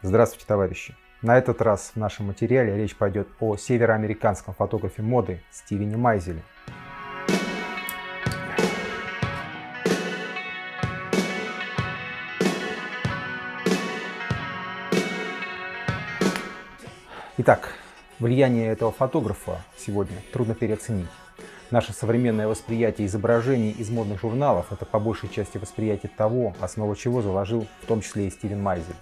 Здравствуйте, товарищи! На этот раз в нашем материале речь пойдет о североамериканском фотографе моды Стивене Майзеле. Итак, влияние этого фотографа сегодня трудно переоценить. Наше современное восприятие изображений из модных журналов – это по большей части восприятие того, основу чего заложил в том числе и Стивен Майзель.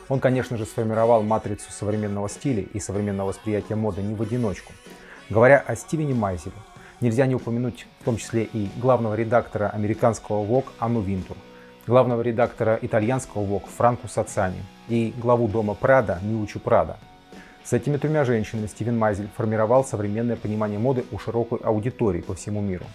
Он, конечно же, сформировал матрицу современного стиля и современного восприятия моды не в одиночку. Говоря о Стивене Майзеле, нельзя не упомянуть в том числе и главного редактора американского Vogue Анну Винтур, главного редактора итальянского Vogue Франко Соцани и главу дома Прада Миуччо Прадо. С этими тремя женщинами Стивен Майзель формировал современное понимание моды у широкой аудитории по всему миру.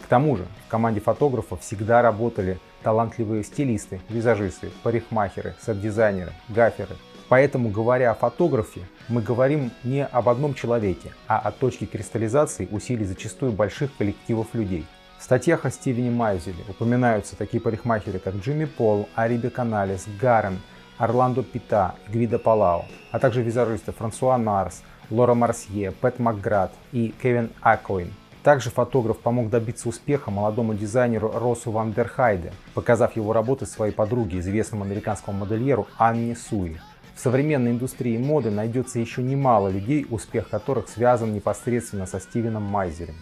К тому же в команде фотографов всегда работали талантливые стилисты, визажисты, парикмахеры, сет-дизайнеры, гаферы. Поэтому, говоря о фотографе, мы говорим не об одном человеке, а о точке кристаллизации усилий зачастую больших коллективов людей. В статьях о Стивене Майзеле упоминаются такие парикмахеры, как Джимми Пол, Арибе Каналес, Гарен, Орландо Пита, Гвидо Палао, а также визажисты Франсуа Нарс, Лора Марсье, Пэт Макград и Кевин Акоин. Также фотограф помог добиться успеха молодому дизайнеру Россу ван дер Хайде, показав его работы своей подруге, известному американскому модельеру Анне Суи. В современной индустрии моды найдется еще немало людей, успех которых связан непосредственно со Стивеном Майзелем.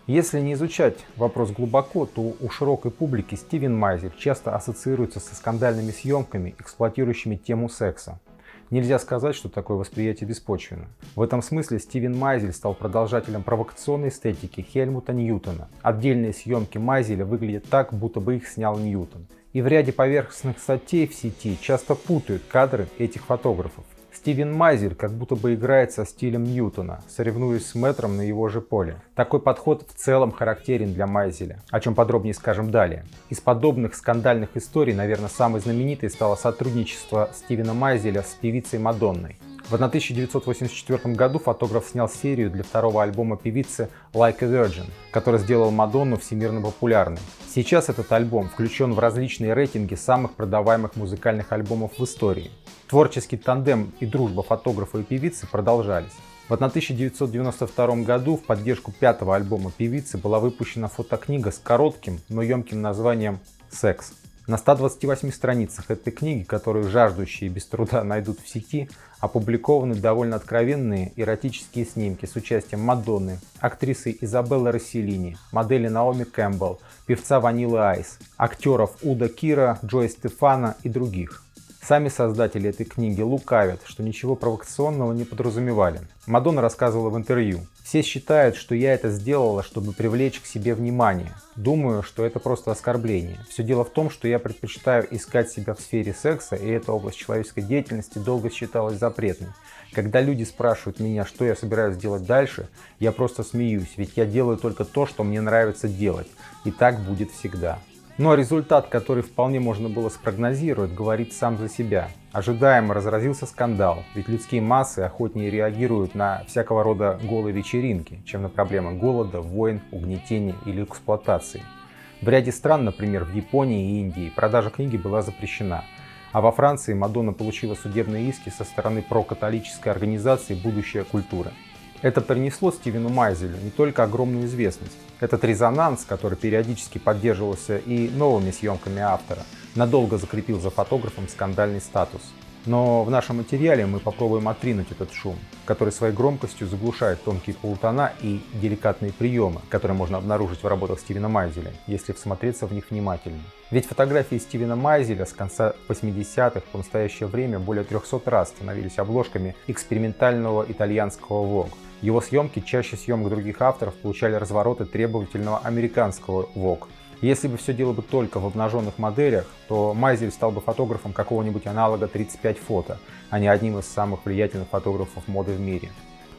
Если не изучать вопрос глубоко, то у широкой публики Стивен Майзель часто ассоциируется со скандальными съемками, эксплуатирующими тему секса. Нельзя сказать, что такое восприятие беспочвенно. В этом смысле Стивен Майзель стал продолжателем провокационной эстетики Хельмута Ньютона. Отдельные съемки Майзеля выглядят так, будто бы их снял Ньютон. И в ряде поверхностных статей в сети часто путают кадры этих фотографов. Стивен Майзель как будто бы играет со стилем Ньютона, соревнуясь с мэтром на его же поле. Такой подход в целом характерен для Майзеля, о чем подробнее скажем далее. Из подобных скандальных историй, наверное, самой знаменитой стало сотрудничество Стивена Майзеля с певицей Мадонной. В 1984 году фотограф снял серию для второго альбома певицы Like a Virgin, который сделал Мадонну всемирно популярной. Сейчас этот альбом включен в различные рейтинги самых продаваемых музыкальных альбомов в истории. Творческий тандем и дружба фотографа и певицы продолжались. В 1992 году в поддержку пятого альбома певицы была выпущена фотокнига с коротким, но емким названием «Секс». На 128 страницах этой книги, которую жаждущие без труда найдут в сети, опубликованы довольно откровенные эротические снимки с участием Мадонны, актрисы Изабеллы Росселлини, модели Наоми Кэмпбелл, певца Ваниллы Айс, актеров Уда Кира, Джои Стефано и других. Сами создатели этой книги лукавят, что ничего провокационного не подразумевали. Мадонна рассказывала в интервью: «Все считают, что я это сделала, чтобы привлечь к себе внимание. Думаю, что это просто оскорбление. Все дело в том, что я предпочитаю искать себя в сфере секса, и эта область человеческой деятельности долго считалась запретной. Когда люди спрашивают меня, что я собираюсь делать дальше, я просто смеюсь, ведь я делаю только то, что мне нравится делать, и так будет всегда». Но результат, который вполне можно было спрогнозировать, говорит сам за себя. Ожидаемо разразился скандал, ведь людские массы охотнее реагируют на всякого рода голые вечеринки, чем на проблемы голода, войн, угнетения или эксплуатации. В ряде стран, например, в Японии и Индии, продажа книги была запрещена, а во Франции Мадонна получила судебные иски со стороны прокатолической организации «Будущая культура». Это принесло Стивену Майзелю не только огромную известность. Этот резонанс, который периодически поддерживался и новыми съемками автора, надолго закрепил за фотографом скандальный статус. Но в нашем материале мы попробуем отринуть этот шум, который своей громкостью заглушает тонкие полутона и деликатные приемы, которые можно обнаружить в работах Стивена Майзеля, если всмотреться в них внимательно. Ведь фотографии Стивена Майзеля с конца 80-х по настоящее время более 300 раз становились обложками экспериментального итальянского Vogue. Его съемки чаще съемок других авторов получали развороты требовательного американского Vogue. Если бы все дело бы только в обнаженных моделях, то Майзель стал бы фотографом какого-нибудь аналога 35 фото, а не одним из самых влиятельных фотографов моды в мире.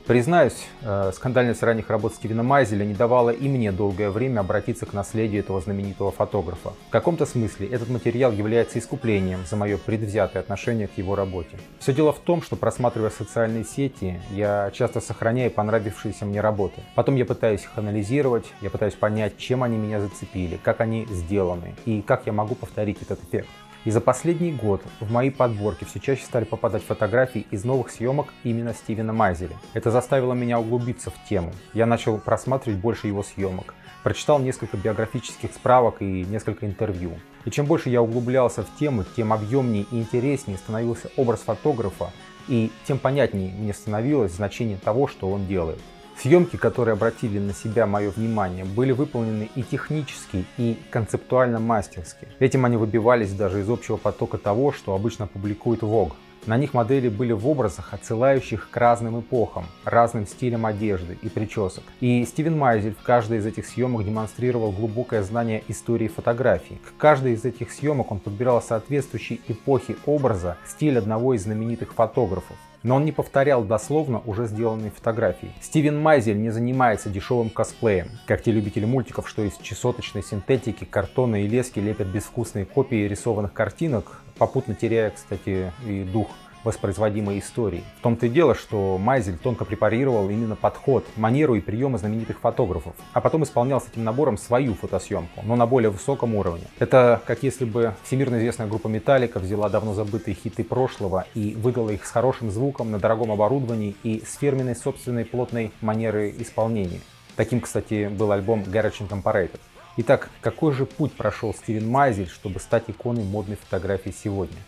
Признаюсь, скандальность ранних работ Стивена Майзеля не давала и мне долгое время обратиться к наследию этого знаменитого фотографа. В каком-то смысле этот материал является искуплением за мое предвзятое отношение к его работе. Все дело в том, что, просматривая социальные сети, я часто сохраняю понравившиеся мне работы. Потом я пытаюсь их анализировать, я пытаюсь понять, чем они меня зацепили, как они сделаны и как я могу повторить этот эффект. И за последний год в мои подборки все чаще стали попадать фотографии из новых съемок именно Стивена Майзеля. Это заставило меня углубиться в тему. Я начал просматривать больше его съемок, прочитал несколько биографических справок и несколько интервью. И чем больше я углублялся в тему, тем объемнее и интереснее становился образ фотографа, и тем понятнее мне становилось значение того, что он делает. Съемки, которые обратили на себя мое внимание, были выполнены и технически, и концептуально мастерски. Этим они выбивались даже из общего потока того, что обычно публикует Vogue. На них модели были в образах, отсылающих к разным эпохам, разным стилям одежды и причесок. И Стивен Майзель в каждой из этих съемок демонстрировал глубокое знание истории фотографии. К каждой из этих съемок он подбирал соответствующий эпохе образа стиль одного из знаменитых фотографов. Но он не повторял дословно уже сделанные фотографии. Стивен Майзель не занимается дешевым косплеем, как те любители мультиков, что из чесоточной синтетики, картона и лески лепят безвкусные копии рисованных картинок, попутно теряя, кстати, и дух воспроизводимой истории. В том-то и дело, что Майзель тонко препарировал именно подход, манеру и приемы знаменитых фотографов, а потом исполнял с этим набором свою фотосъемку, но на более высоком уровне. Это как если бы всемирно известная группа Metallica взяла давно забытые хиты прошлого и выдала их с хорошим звуком на дорогом оборудовании и с фирменной собственной плотной манерой исполнения. Таким, кстати, был альбом Garage Incorporated. Итак, какой же путь прошел Стивен Майзель, чтобы стать иконой модной фотографии сегодня?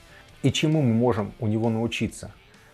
И чему мы можем у него научиться?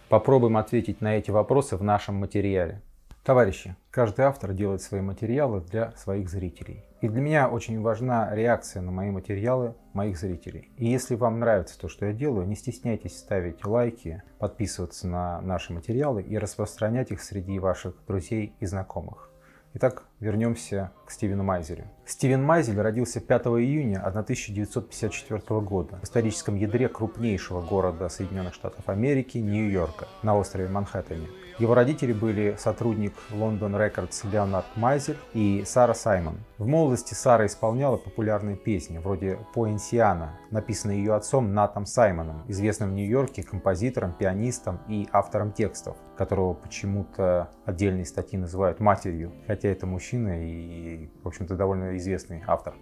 Попробуем ответить на эти вопросы в нашем материале. Товарищи, каждый автор делает свои материалы для своих зрителей. И для меня очень важна реакция на мои материалы моих зрителей. И если вам нравится то, что я делаю, не стесняйтесь ставить лайки, подписываться на наши материалы и распространять их среди ваших друзей и знакомых. Итак, вернемся к Стивену Майзелю. Стивен Майзель родился 5 июня 1954 года в историческом ядре крупнейшего города Соединенных Штатов Америки, Нью-Йорка, на острове Манхэттене. Его родители были сотрудник London Records Леонард Майзель и Сара Саймон. В молодости Сара исполняла популярные песни, вроде «Поинсиана», написанные ее отцом Натом Саймоном, известным в Нью-Йорке композитором, пианистом и автором текстов, которого почему-то отдельные статьи называют матерью, хотя это мужчина и, в общем-то, довольно известный автор.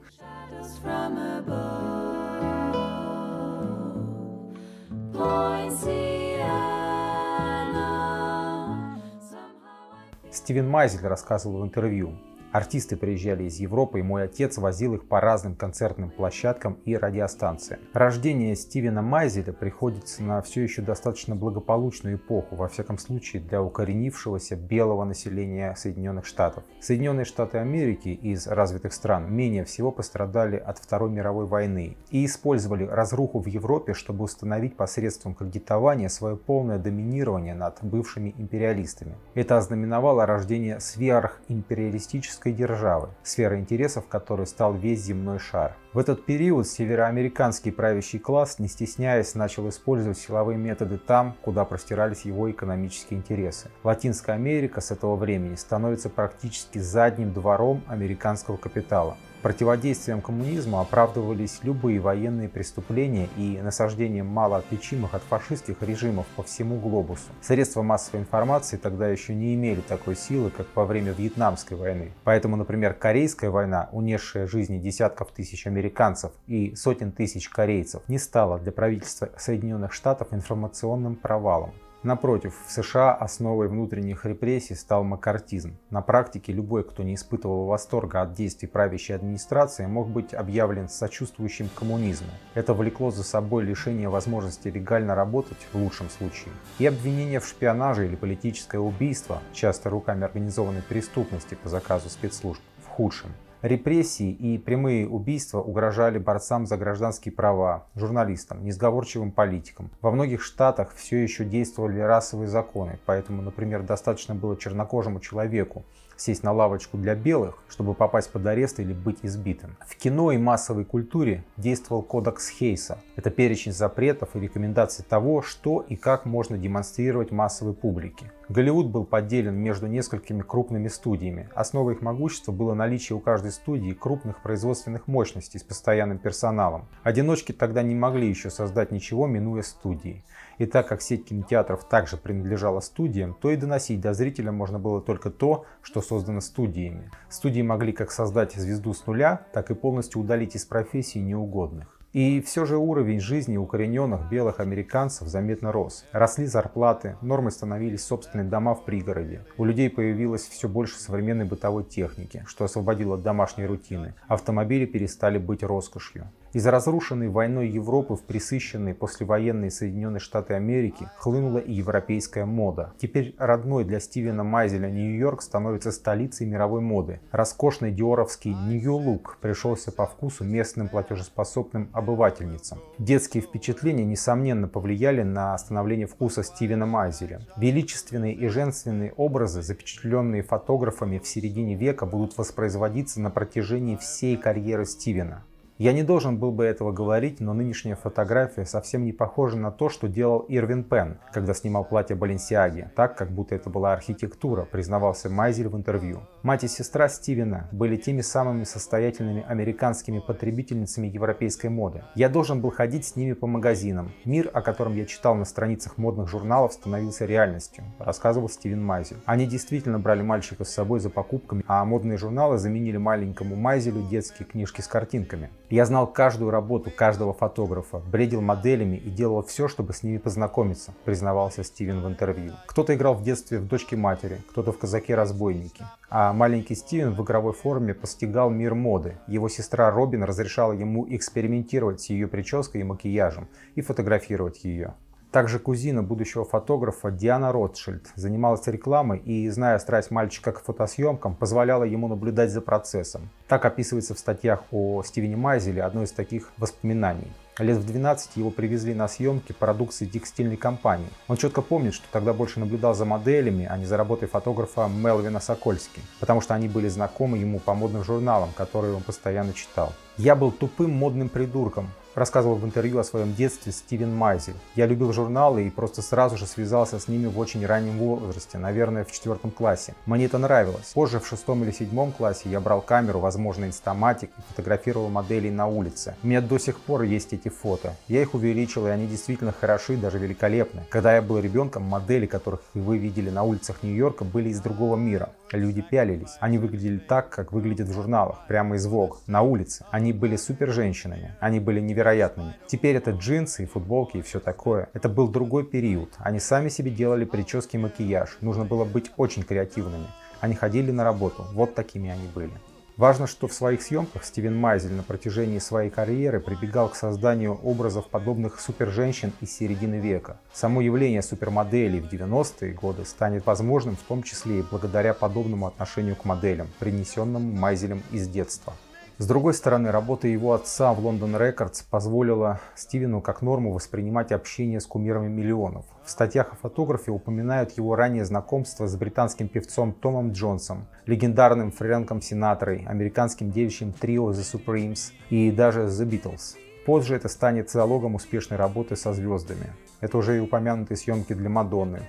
Стивен Майзель рассказывал в интервью: артисты приезжали из Европы, и мой отец возил их по разным концертным площадкам и радиостанциям. Рождение Стивена Майзеля приходится на все еще достаточно благополучную эпоху, во всяком случае для укоренившегося белого населения Соединенных Штатов. Соединенные Штаты Америки из развитых стран менее всего пострадали от Второй мировой войны и использовали разруху в Европе, чтобы установить посредством кредитования свое полное доминирование над бывшими империалистами. Это ознаменовало рождение сверхимпериалистической державы, сфера интересов которой стал весь земной шар. В этот период североамериканский правящий класс, не стесняясь, начал использовать силовые методы там, куда простирались его экономические интересы. Латинская Америка с этого времени становится практически задним двором американского капитала. Противодействием коммунизму оправдывались любые военные преступления и насаждением малоотличимых от фашистских режимов по всему глобусу. Средства массовой информации тогда еще не имели такой силы, как во время Вьетнамской войны. Поэтому, например, Корейская война, унесшая жизни десятков тысяч американцев и сотен тысяч корейцев, не стала для правительства Соединенных Штатов информационным провалом. Напротив, в США основой внутренних репрессий стал маккартизм. На практике любой, кто не испытывал восторга от действий правящей администрации, мог быть объявлен сочувствующим коммунизму. Это влекло за собой лишение возможности легально работать в лучшем случае и обвинение в шпионаже или политическое убийство, часто руками организованной преступности по заказу спецслужб, в худшем. Репрессии и прямые убийства угрожали борцам за гражданские права, журналистам, несговорчивым политикам. Во многих штатах все еще действовали расовые законы, поэтому, например, достаточно было чернокожему человеку сесть на лавочку для белых, чтобы попасть под арест или быть избитым. В кино и массовой культуре действовал кодекс Хейса. Это перечень запретов и рекомендаций того, что и как можно демонстрировать массовой публике. Голливуд был поделен между несколькими крупными студиями. Основой их могущества было наличие у каждой студии крупных производственных мощностей с постоянным персоналом. Одиночки тогда не могли еще создать ничего, минуя студии. И так как сеть кинотеатров также принадлежала студиям, то и доносить до зрителя можно было только то, что создано студиями. Студии могли как создать звезду с нуля, так и полностью удалить из профессии неугодных. И все же уровень жизни укорененных белых американцев заметно рос. Росли зарплаты, нормой становились собственные дома в пригороде. У людей появилось все больше современной бытовой техники, что освободило от домашней рутины. Автомобили перестали быть роскошью. Из разрушенной войной Европы в пресыщенные послевоенные Соединенные Штаты Америки хлынула и европейская мода. Теперь родной для Стивена Майзеля Нью-Йорк становится столицей мировой моды. Роскошный диоровский нью-лук пришелся по вкусу местным платежеспособным обывательницам. Детские впечатления, несомненно, повлияли на становление вкуса Стивена Майзеля. Величественные и женственные образы, запечатленные фотографами в середине века, будут воспроизводиться на протяжении всей карьеры Стивена. Я не должен был бы этого говорить, но нынешняя фотография совсем не похожа на то, что делал Ирвин Пенн, когда снимал платье Баленсиаги, так, как будто это была архитектура, признавался Майзель в интервью. Мать и сестра Стивена были теми самыми состоятельными американскими потребительницами европейской моды. Я должен был ходить с ними по магазинам. Мир, о котором я читал на страницах модных журналов, становился реальностью, рассказывал Стивен Майзель. Они действительно брали мальчика с собой за покупками, а модные журналы заменили маленькому Майзелю детские книжки с картинками. Я знал каждую работу каждого фотографа, бредил моделями и делал все, чтобы с ними познакомиться, признавался Стивен в интервью. Кто-то играл в детстве в «Дочке матери», кто-то в «Казаке-разбойнике». А маленький Стивен в игровой форме постигал мир моды. Его сестра Робин разрешала ему экспериментировать с ее прической и макияжем и фотографировать ее. Также кузина будущего фотографа Диана Ротшильд занималась рекламой и, зная страсть мальчика к фотосъемкам, позволяла ему наблюдать за процессом. Так описывается в статьях о Стивене Майзеле одно из таких воспоминаний. Лет в 12 его привезли на съемки продукции текстильной компании. Он четко помнит, что тогда больше наблюдал за моделями, а не за работой фотографа Мелвина Сокольски, потому что они были знакомы ему по модным журналам, которые он постоянно читал. «Я был тупым модным придурком», рассказывал в интервью о своем детстве Стивен Майзель. «Я любил журналы и просто сразу же связался с ними в очень раннем возрасте, наверное, в 4 классе. Мне это нравилось. Позже, в 6 или 7 классе, я брал камеру, возможно, инстаматик, и фотографировал моделей на улице. У меня до сих пор есть эти фото. Я их увеличил, и они действительно хороши, даже великолепны. Когда я был ребенком, модели, которых вы видели на улицах Нью-Йорка, были из другого мира. Люди пялились. Они выглядели так, как выглядят в журналах, прямо из Vogue, на улице. Они были супер женщинами. Они были невероятными. Теперь это джинсы и футболки и все такое. Это был другой период. Они сами себе делали прически и макияж. Нужно было быть очень креативными. Они ходили на работу. Вот такими они были». Важно, что в своих съемках Стивен Майзель на протяжении своей карьеры прибегал к созданию образов подобных суперженщин из середины века. Само явление супермоделей в 90-е годы станет возможным в том числе и благодаря подобному отношению к моделям, принесенному Майзелем из детства. С другой стороны, работа его отца в London Records позволила Стивену как норму воспринимать общение с кумирами миллионов. В статьях о фотографе упоминают его раннее знакомство с британским певцом Томом Джонсом, легендарным Фрэнком Синатрой, американским девичьим трио The Supremes и даже The Beatles. Позже это станет залогом успешной работы со звездами. Это уже и упомянутые съемки для Мадонны,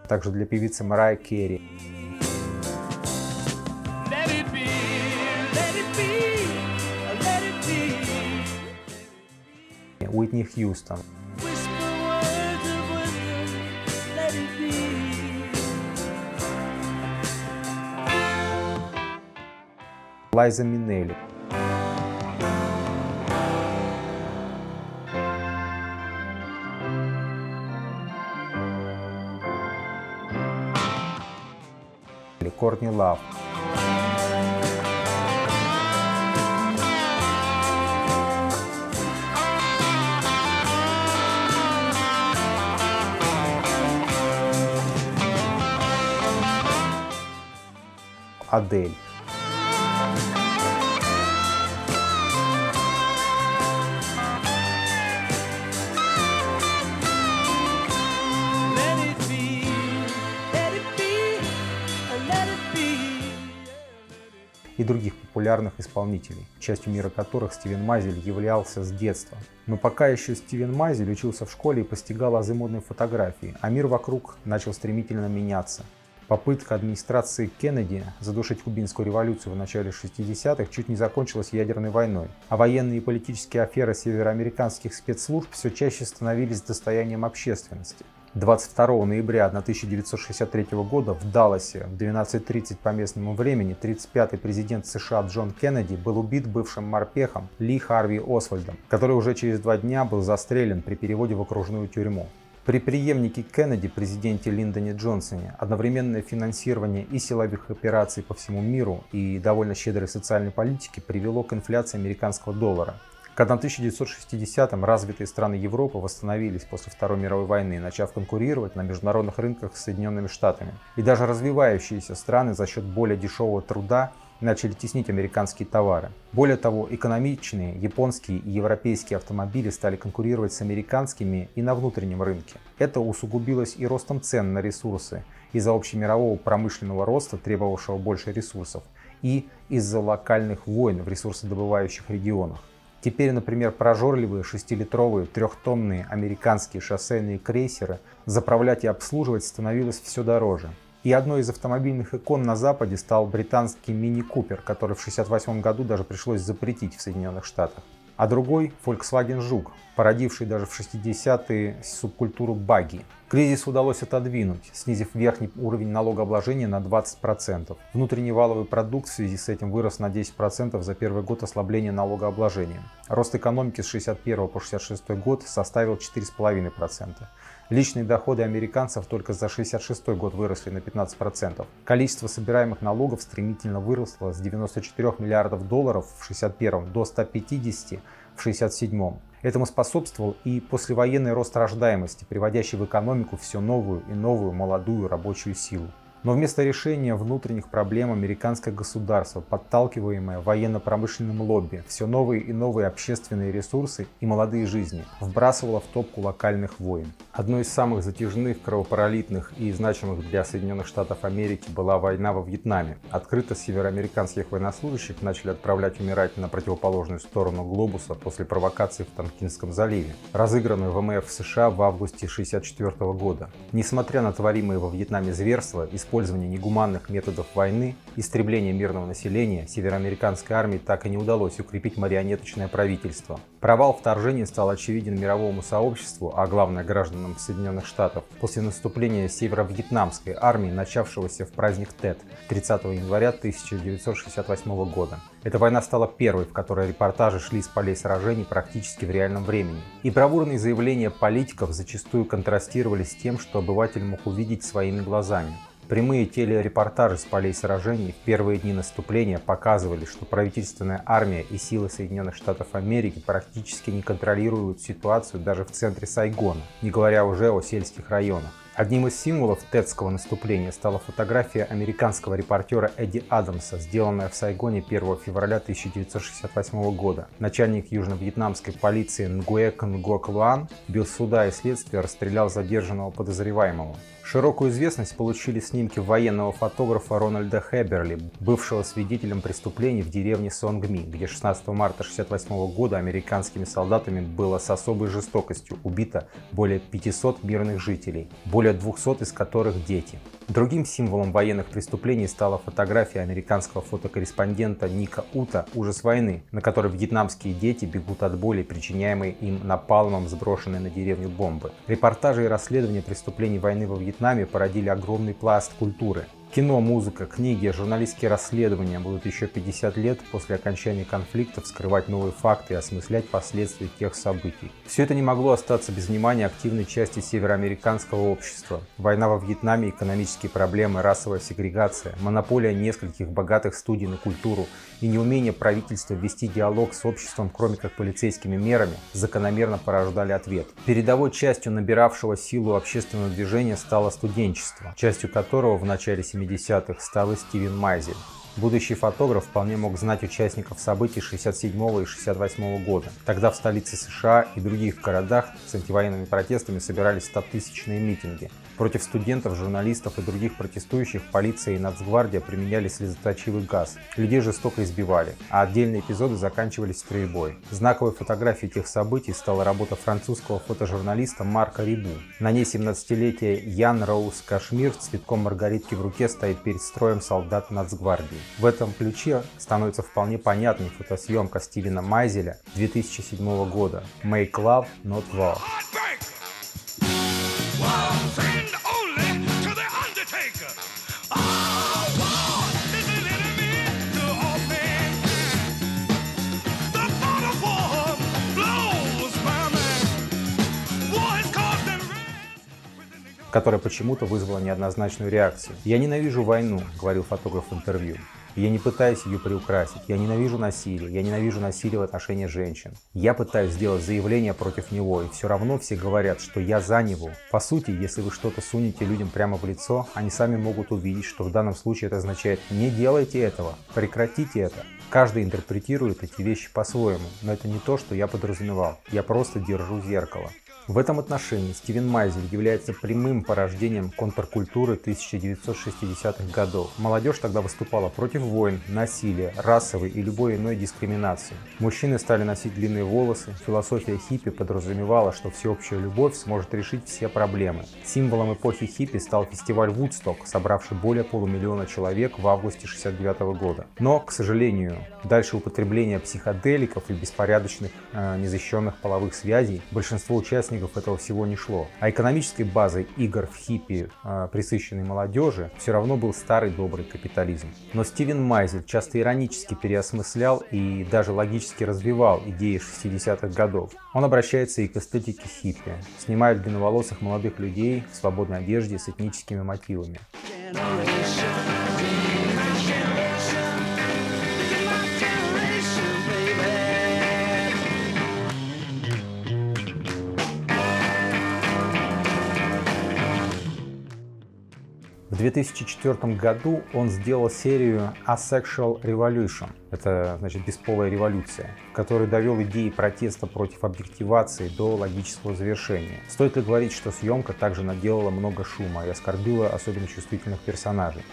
также для певицы Марайи Кэрри. Уитни Хьюстон. Лайза Минелли. Кортни Лав. Адель. И других популярных исполнителей, частью мира которых Стивен Майзель являлся с детства. Но пока еще Стивен Майзель учился в школе и постигал азы модной фотографии, а мир вокруг начал стремительно меняться. Попытка администрации Кеннеди задушить кубинскую революцию в начале 60-х чуть не закончилась ядерной войной, а военные и политические аферы североамериканских спецслужб все чаще становились достоянием общественности. 22 ноября 1963 года в Далласе в 12:30 по местному времени 35-й президент США Джон Кеннеди был убит бывшим морпехом Ли Харви Освальдом, который уже через 2 дня был застрелен при переводе в окружную тюрьму. При преемнике Кеннеди, президенте Линдоне Джонсоне, одновременное финансирование и силовых операций по всему миру, и довольно щедрой социальной политики привело к инфляции американского доллара. К 1960-м развитые страны Европы восстановились после Второй мировой войны, начав конкурировать на международных рынках с Соединенными Штатами. И даже развивающиеся страны за счет более дешевого труда начали теснить американские товары. Более того, экономичные японские и европейские автомобили стали конкурировать с американскими и на внутреннем рынке. Это усугубилось и ростом цен на ресурсы из-за общемирового промышленного роста, требовавшего больше ресурсов, и из-за локальных войн в ресурсодобывающих регионах. Теперь, например, прожорливые 6-литровые трехтонные американские шоссейные крейсеры заправлять и обслуживать становилось все дороже. И одной из автомобильных икон на Западе стал британский Мини Купер, который в 1968 году даже пришлось запретить в Соединенных Штатах. А другой – Volkswagen Жук, породивший даже в 60-е субкультуру багги. Кризис удалось отодвинуть, снизив верхний уровень налогообложения на 20%. Внутренний валовый продукт в связи с этим вырос на 10% за первый год ослабления налогообложения. Рост экономики с 1961 по 1966 год составил 4,5%. Личные доходы американцев только за 1966 год выросли на 15%. Количество собираемых налогов стремительно выросло с 94 миллиардов долларов в 1961 до 150 в 1967. Этому способствовал и послевоенный рост рождаемости, приводящий в экономику все новую и новую молодую рабочую силу. Но вместо решения внутренних проблем американское государство, подталкиваемое военно-промышленным лобби, все новые и новые общественные ресурсы и молодые жизни вбрасывало в топку локальных войн. Одной из самых затяжных, кровопролитных и значимых для Соединенных Штатов Америки была война во Вьетнаме. Открыто североамериканских военнослужащих начали отправлять умирать на противоположную сторону глобуса после провокации в Тонкинском заливе, разыгранную ВМФ США в августе 1964 года. Несмотря на творимые во Вьетнаме зверства, использование негуманных методов войны, истребление мирного населения, североамериканской армии так и не удалось укрепить марионеточное правительство. Провал вторжения стал очевиден мировому сообществу, а главное гражданам Соединенных Штатов, после наступления северо-вьетнамской армии, начавшегося в праздник Тет 30 января 1968 года. Эта война стала первой, в которой репортажи шли с полей сражений практически в реальном времени. И бравурные заявления политиков зачастую контрастировали с тем, что обыватель мог увидеть своими глазами. Прямые телерепортажи с полей сражений в первые дни наступления показывали, что правительственная армия и силы Соединенных Штатов Америки практически не контролируют ситуацию даже в центре Сайгона, не говоря уже о сельских районах. Одним из символов тетского наступления стала фотография американского репортера Эдди Адамса, сделанная в Сайгоне 1 февраля 1968 года. Начальник южно-вьетнамской полиции Нгуэк Нгок Луан без суда и следствия расстрелял задержанного подозреваемого. Широкую известность получили снимки военного фотографа Рональда Хеберли, бывшего свидетелем преступлений в деревне Сонгми, где 16 марта 1968 года американскими солдатами было с особой жестокостью убито более 500 мирных жителей, более 200 из которых дети. Другим символом военных преступлений стала фотография американского фотокорреспондента Ника Ута «Ужас войны», на которой вьетнамские дети бегут от боли, причиняемой им напалмом сброшенной на деревню бомбы. Репортажи и расследования преступлений войны во Вьетнаме породили огромный пласт культуры. Кино, музыка, книги, журналистские расследования будут еще 50 лет после окончания конфликта вскрывать новые факты и осмыслять последствия тех событий. Все это не могло остаться без внимания активной части североамериканского общества. Война во Вьетнаме, экономические проблемы, расовая сегрегация, монополия нескольких богатых студий на культуру и неумение правительства вести диалог с обществом, кроме как полицейскими мерами, закономерно порождали ответ. Передовой частью набиравшего силу общественного движения стало студенчество, частью которого в начале 70-х стал и Стивен Майзель. Будущий фотограф вполне мог знать участников событий 1967 и 1968 года. Тогда в столице США и других городах с антивоенными протестами собирались 100-тысячные митинги. Против студентов, журналистов и других протестующих полиция и Нацгвардия применяли слезоточивый газ. Людей жестоко избивали, а отдельные эпизоды заканчивались стрельбой. Знаковой фотографией тех событий стала работа французского фотожурналиста Марка Рибу. На ней 17-летняя Ян Роуз Кашмир с цветком маргаритки в руке стоит перед строем солдат Нацгвардии. В этом ключе становится вполне понятной фотосъемка Стивена Майзеля 2007 года «Make Love, Not War». которая почему-то вызвала неоднозначную реакцию. «Я ненавижу войну», — говорил фотограф в интервью. «Я не пытаюсь ее приукрасить. Я ненавижу насилие. Я ненавижу насилие в отношении женщин. Я пытаюсь сделать заявление против него, и все равно все говорят, что я за него. По сути, если вы что-то сунете людям прямо в лицо, они сами могут увидеть, что в данном случае это означает: не делайте этого, прекратите это». Каждый интерпретирует эти вещи по-своему, но это не то, что я подразумевал. Я просто держу зеркало. В этом отношении Стивен Майзель является прямым порождением контркультуры 1960-х годов. Молодежь тогда выступала против войн, насилия, расовой и любой иной дискриминации. Мужчины стали носить длинные волосы. Философия хиппи подразумевала, что всеобщая любовь сможет решить все проблемы. Символом эпохи хиппи стал фестиваль Вудсток, собравший более полумиллиона человек в августе 1969 года. Но, к сожалению, дальше употребления психоделиков и беспорядочных незащищенных половых связей большинство участников этого всего не шло. А экономической базой игр в хиппи, присыщенной молодежи, все равно был старый добрый капитализм. Но Стивен Майзель часто иронически переосмыслял и даже логически развивал идеи 60-х годов. Он обращается и к эстетике хиппи, снимает длинноволосых молодых людей в свободной одежде с этническими мотивами. В 2004 году он сделал серию Asexual Revolution, это значит бесполая революция, в которой довел идеи протеста против объективации до логического завершения. Стоит ли говорить, что съемка также наделала много шума и оскорбила особенно чувствительных персонажей?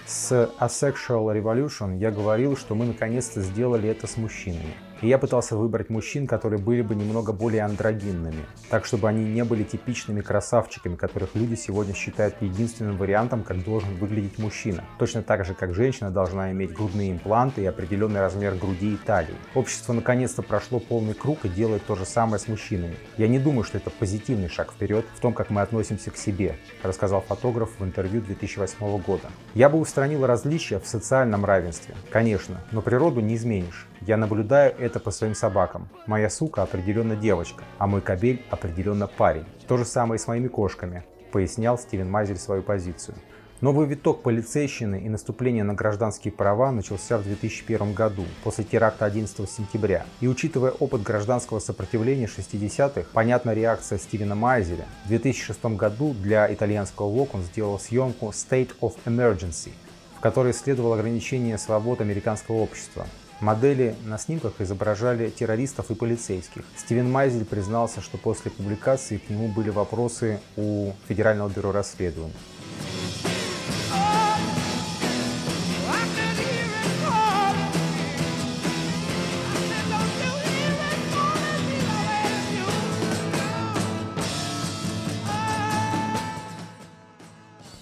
С Asexual Revolution я говорил, что мы наконец-то сделали это с мужчинами. И я пытался выбрать мужчин, которые были бы немного более андрогинными, так чтобы они не были типичными красавчиками, которых люди сегодня считают единственным вариантом, как должен выглядеть мужчина. Точно так же, как женщина должна иметь грудные импланты и определенный размер груди и талии. Общество наконец-то прошло полный круг и делает то же самое с мужчинами. Я не думаю, что это позитивный шаг вперед в том, как мы относимся к себе, рассказал фотограф в интервью 2008 года. Я бы устранил различия в социальном равенстве, конечно, но природу не изменишь. Я наблюдаю это по своим собакам. Моя сука определенно девочка, а мой кобель определенно парень. То же самое и с моими кошками, пояснял Стивен Майзель свою позицию. Новый виток полицейщины и наступления на гражданские права начался в 2001 году, после теракта 11 сентября. И учитывая опыт гражданского сопротивления 60-х, понятна реакция Стивена Майзеля. В 2006 году для итальянского Vogue он сделал съемку State of Emergency, в которой исследовал ограничение свобод американского общества. Модели на снимках изображали террористов и полицейских. Стивен Майзель признался, что после публикации к нему были вопросы у Федерального бюро расследований.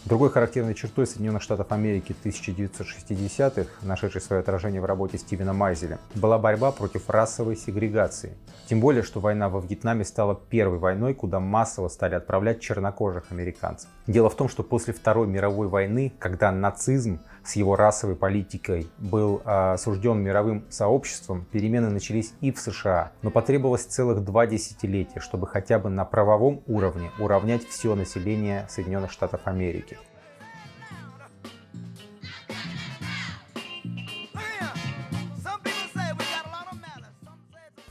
Другой характерной чертой Соединенных Штатов Америки 1960-х, нашедшей свое отражение в работе Стивена Майзеля, была борьба против расовой сегрегации. Тем более, что война во Вьетнаме стала первой войной, куда массово стали отправлять чернокожих американцев. Дело в том, что после Второй мировой войны, когда нацизм с его расовой политикой был осужден мировым сообществом, перемены начались и в США, но потребовалось целых 2 десятилетия, чтобы хотя бы на правовом уровне уравнять все население Соединенных Штатов Америки.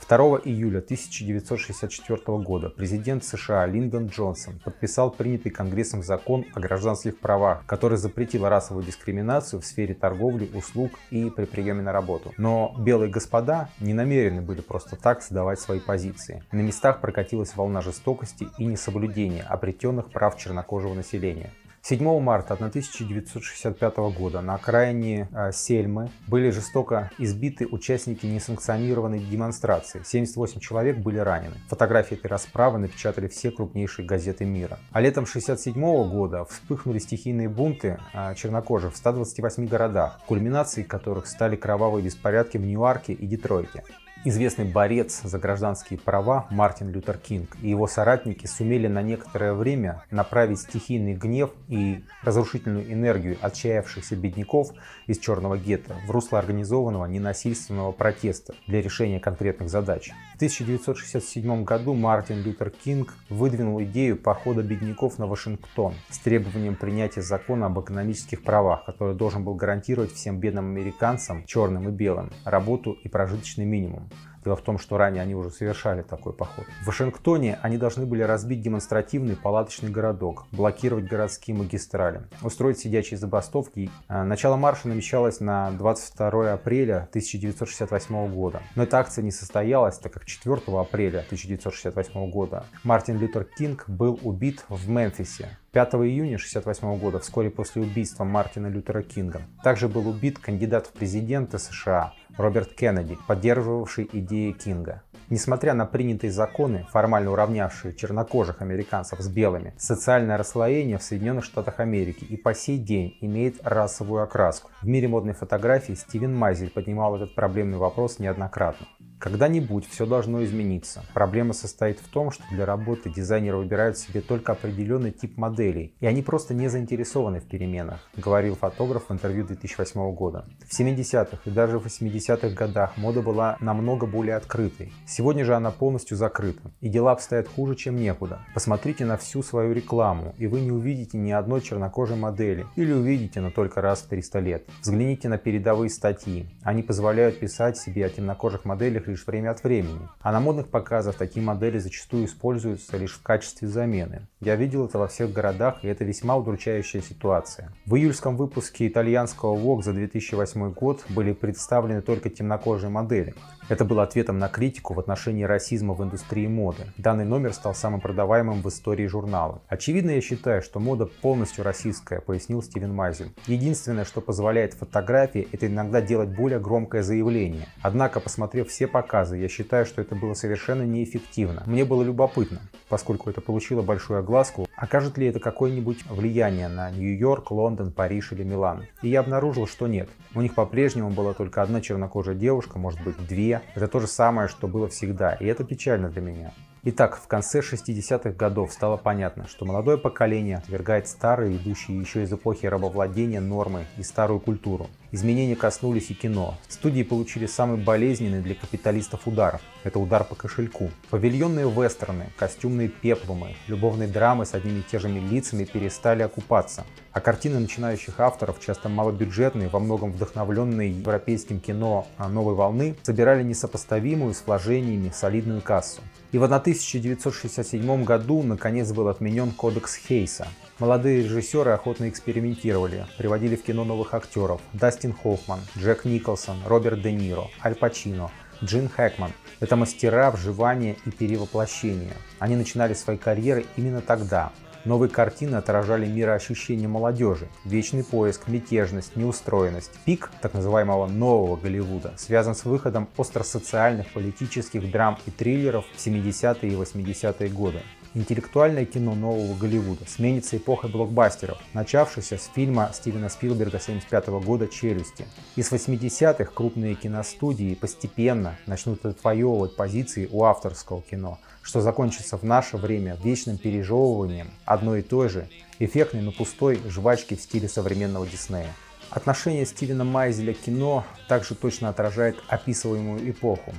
2 июля 1964 года президент США Линдон Джонсон подписал принятый Конгрессом закон о гражданских правах, который запретил расовую дискриминацию в сфере торговли, услуг и при приеме на работу. Но белые господа не намерены были просто так сдавать свои позиции. На местах прокатилась волна жестокости и несоблюдения обретенных прав чернокожего населения. 7 марта 1965 года на окраине Сельмы были жестоко избиты участники несанкционированной демонстрации. 78 человек были ранены. Фотографии этой расправы напечатали все крупнейшие газеты мира. А летом 1967 года вспыхнули стихийные бунты чернокожих в 128 городах, кульминацией которых стали кровавые беспорядки в Ньюарке и Детройте. Известный борец за гражданские права Мартин Лютер Кинг и его соратники сумели на некоторое время направить стихийный гнев и разрушительную энергию отчаявшихся бедняков из черного гетто в русло организованного ненасильственного протеста для решения конкретных задач. В 1967 году Мартин Лютер Кинг выдвинул идею похода бедняков на Вашингтон с требованием принятия закона об экономических правах, который должен был гарантировать всем бедным американцам, черным и белым, работу и прожиточный минимум. Дело в том, что ранее они уже совершали такой поход. В Вашингтоне они должны были разбить демонстративный палаточный городок, блокировать городские магистрали, устроить сидячие забастовки. Начало марша намечалось на 22 апреля 1968 года. Но эта акция не состоялась, так как 4 апреля 1968 года Мартин Лютер Кинг был убит в Мемфисе. 5 июня 1968 года, вскоре после убийства Мартина Лютера Кинга, также был убит кандидат в президенты США Роберт Кеннеди, поддерживавший идеи Кинга. Несмотря на принятые законы, формально уравнявшие чернокожих американцев с белыми, социальное расслоение в Соединенных Штатах Америки и по сей день имеет расовую окраску. В мире модной фотографии Стивен Майзель поднимал этот проблемный вопрос неоднократно. Когда-нибудь все должно измениться. Проблема состоит в том, что для работы дизайнеры выбирают себе только определенный тип моделей, и они просто не заинтересованы в переменах, говорил фотограф в интервью 2008 года. В 70-х и даже в 80-х годах мода была намного более открытой. Сегодня же она полностью закрыта, и дела обстоят хуже, чем некуда. Посмотрите на всю свою рекламу, и вы не увидите ни одной чернокожей модели, или увидите, но только раз в 300 лет. Взгляните на передовые статьи. Они позволяют писать себе о темнокожих моделях лишь время от времени. А на модных показах такие модели зачастую используются лишь в качестве замены. Я видел это во всех городах, и это весьма удручающая ситуация. В июльском выпуске итальянского Vogue за 2008 год были представлены только темнокожие модели. Это было ответом на критику в отношении расизма в индустрии моды. Данный номер стал самым продаваемым в истории журнала. Очевидно, я считаю, что мода полностью расистская, пояснил Стивен Майзель. Единственное, что позволяет фотографии, это иногда делать более громкое заявление. Однако, посмотрев все показы, я считаю, что это было совершенно неэффективно. Мне было любопытно, поскольку это получило большую огласку, окажет ли это какое-нибудь влияние на Нью-Йорк, Лондон, Париж или Милан. И я обнаружил, что нет. У них по-прежнему была только одна чернокожая девушка, может быть две. Это то же самое, что было всегда, и это печально для меня. Итак, в конце 60-х годов стало понятно, что молодое поколение отвергает старые, идущие еще из эпохи рабовладения нормы и старую культуру. Изменения коснулись и кино. Студии получили самый болезненный для капиталистов удар. Это удар по кошельку. Павильонные вестерны, костюмные пеплумы, любовные драмы с одними и те же лицами перестали окупаться. А картины начинающих авторов, часто малобюджетные, во многом вдохновленные европейским кино новой волны, собирали несопоставимую с вложениями солидную кассу. И в 1967 году наконец был отменен кодекс Хейса. Молодые режиссеры охотно экспериментировали, приводили в кино новых актеров: Дастин Хоффман, Джек Николсон, Роберт Де Ниро, Аль Пачино, Джин Хэкман. Это мастера вживания и перевоплощения. Они начинали свои карьеры именно тогда. Новые картины отражали мироощущение молодежи, вечный поиск, мятежность, неустроенность. Пик так называемого нового Голливуда связан с выходом остросоциальных политических драм и триллеров в 70-е и 80-е годы. Интеллектуальное кино нового Голливуда сменится эпохой блокбастеров, начавшейся с фильма Стивена Спилберга 1975 года «Челюсти». И с 80-х крупные киностудии постепенно начнут отвоевывать позиции у авторского кино, что закончится в наше время вечным пережевыванием одной и той же эффектной, но пустой жвачки в стиле современного Диснея. Отношение Стивена Майзеля к кино также точно отражает описываемую эпоху.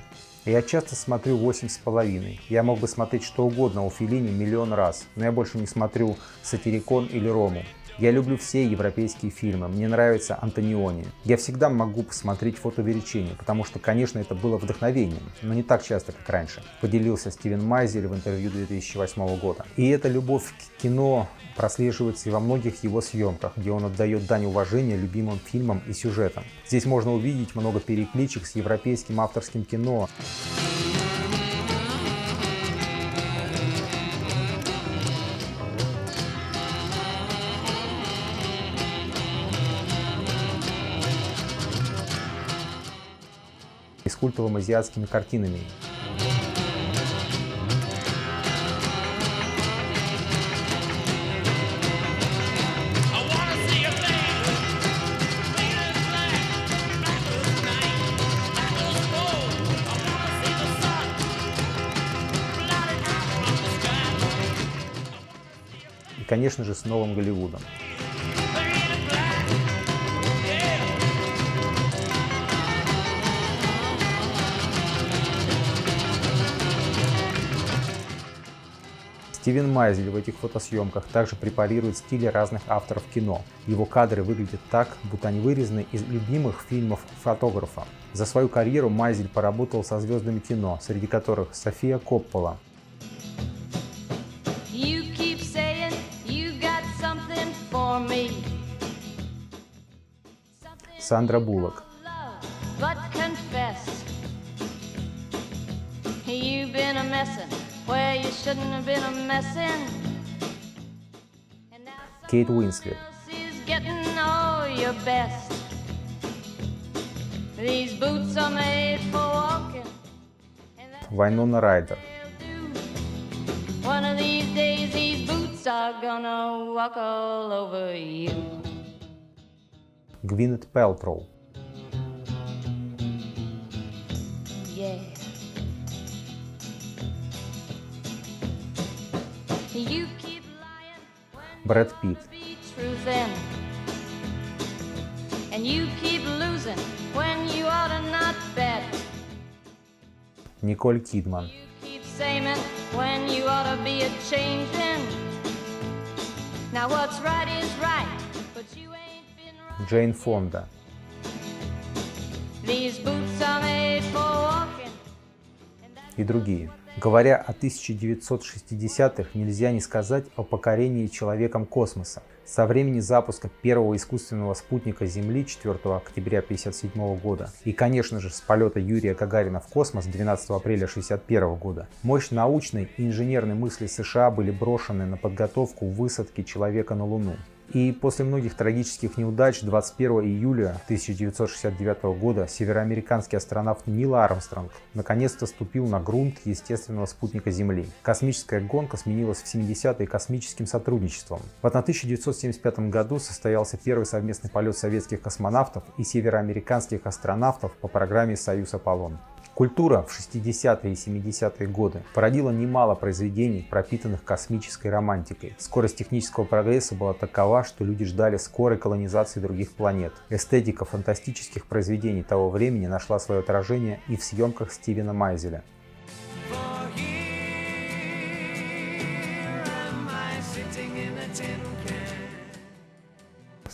Я часто смотрю «8,5». Я мог бы смотреть что угодно у Феллини миллион раз, но я больше не смотрю «Сатирикон» или «Рому». Я люблю все европейские фильмы, мне нравится Антониони. Я всегда могу посмотреть «Фотоувеличение», потому что, конечно, это было вдохновением, но не так часто, как раньше, поделился Стивен Майзель в интервью 2008 года. И эта любовь к кино прослеживается и во многих его съемках, где он отдает дань уважения любимым фильмам и сюжетам. Здесь можно увидеть много перекличек с европейским авторским кино. И с культовыми азиатскими картинами. конечно же, с новым Голливудом. Стивен Майзель в этих фотосъемках также препарирует стили разных авторов кино. Его кадры выглядят так, будто они вырезаны из любимых фильмов фотографа. За свою карьеру Майзель поработал со звездами кино, среди которых София Коппола, Сандра Буллок, Кейт Уинслет, Вайнона Райдер, Гвинет Пэлтроу, Брэд Питт, Николь Кидман, Джейн Фонда, и другие. Говоря о 1960-х, нельзя не сказать о покорении человеком космоса. Со времени запуска первого искусственного спутника Земли 4 октября 1957 года и, конечно же, с полета Юрия Гагарина в космос 12 апреля 1961 года, мощь научной и инженерной мысли США были брошены на подготовку высадки человека на Луну. И после многих трагических неудач 21 июля 1969 года североамериканский астронавт Нил Армстронг наконец-то ступил на грунт естественного спутника Земли. Космическая гонка сменилась в 70-е космическим сотрудничеством. В 1975 году состоялся первый совместный полет советских космонавтов и североамериканских астронавтов по программе «Союз-Аполлон». Культура в 60-е и 70-е годы породила немало произведений, пропитанных космической романтикой. Скорость технического прогресса была такова, что люди ждали скорой колонизации других планет. Эстетика фантастических произведений того времени нашла свое отражение и в съемках Стивена Майзеля.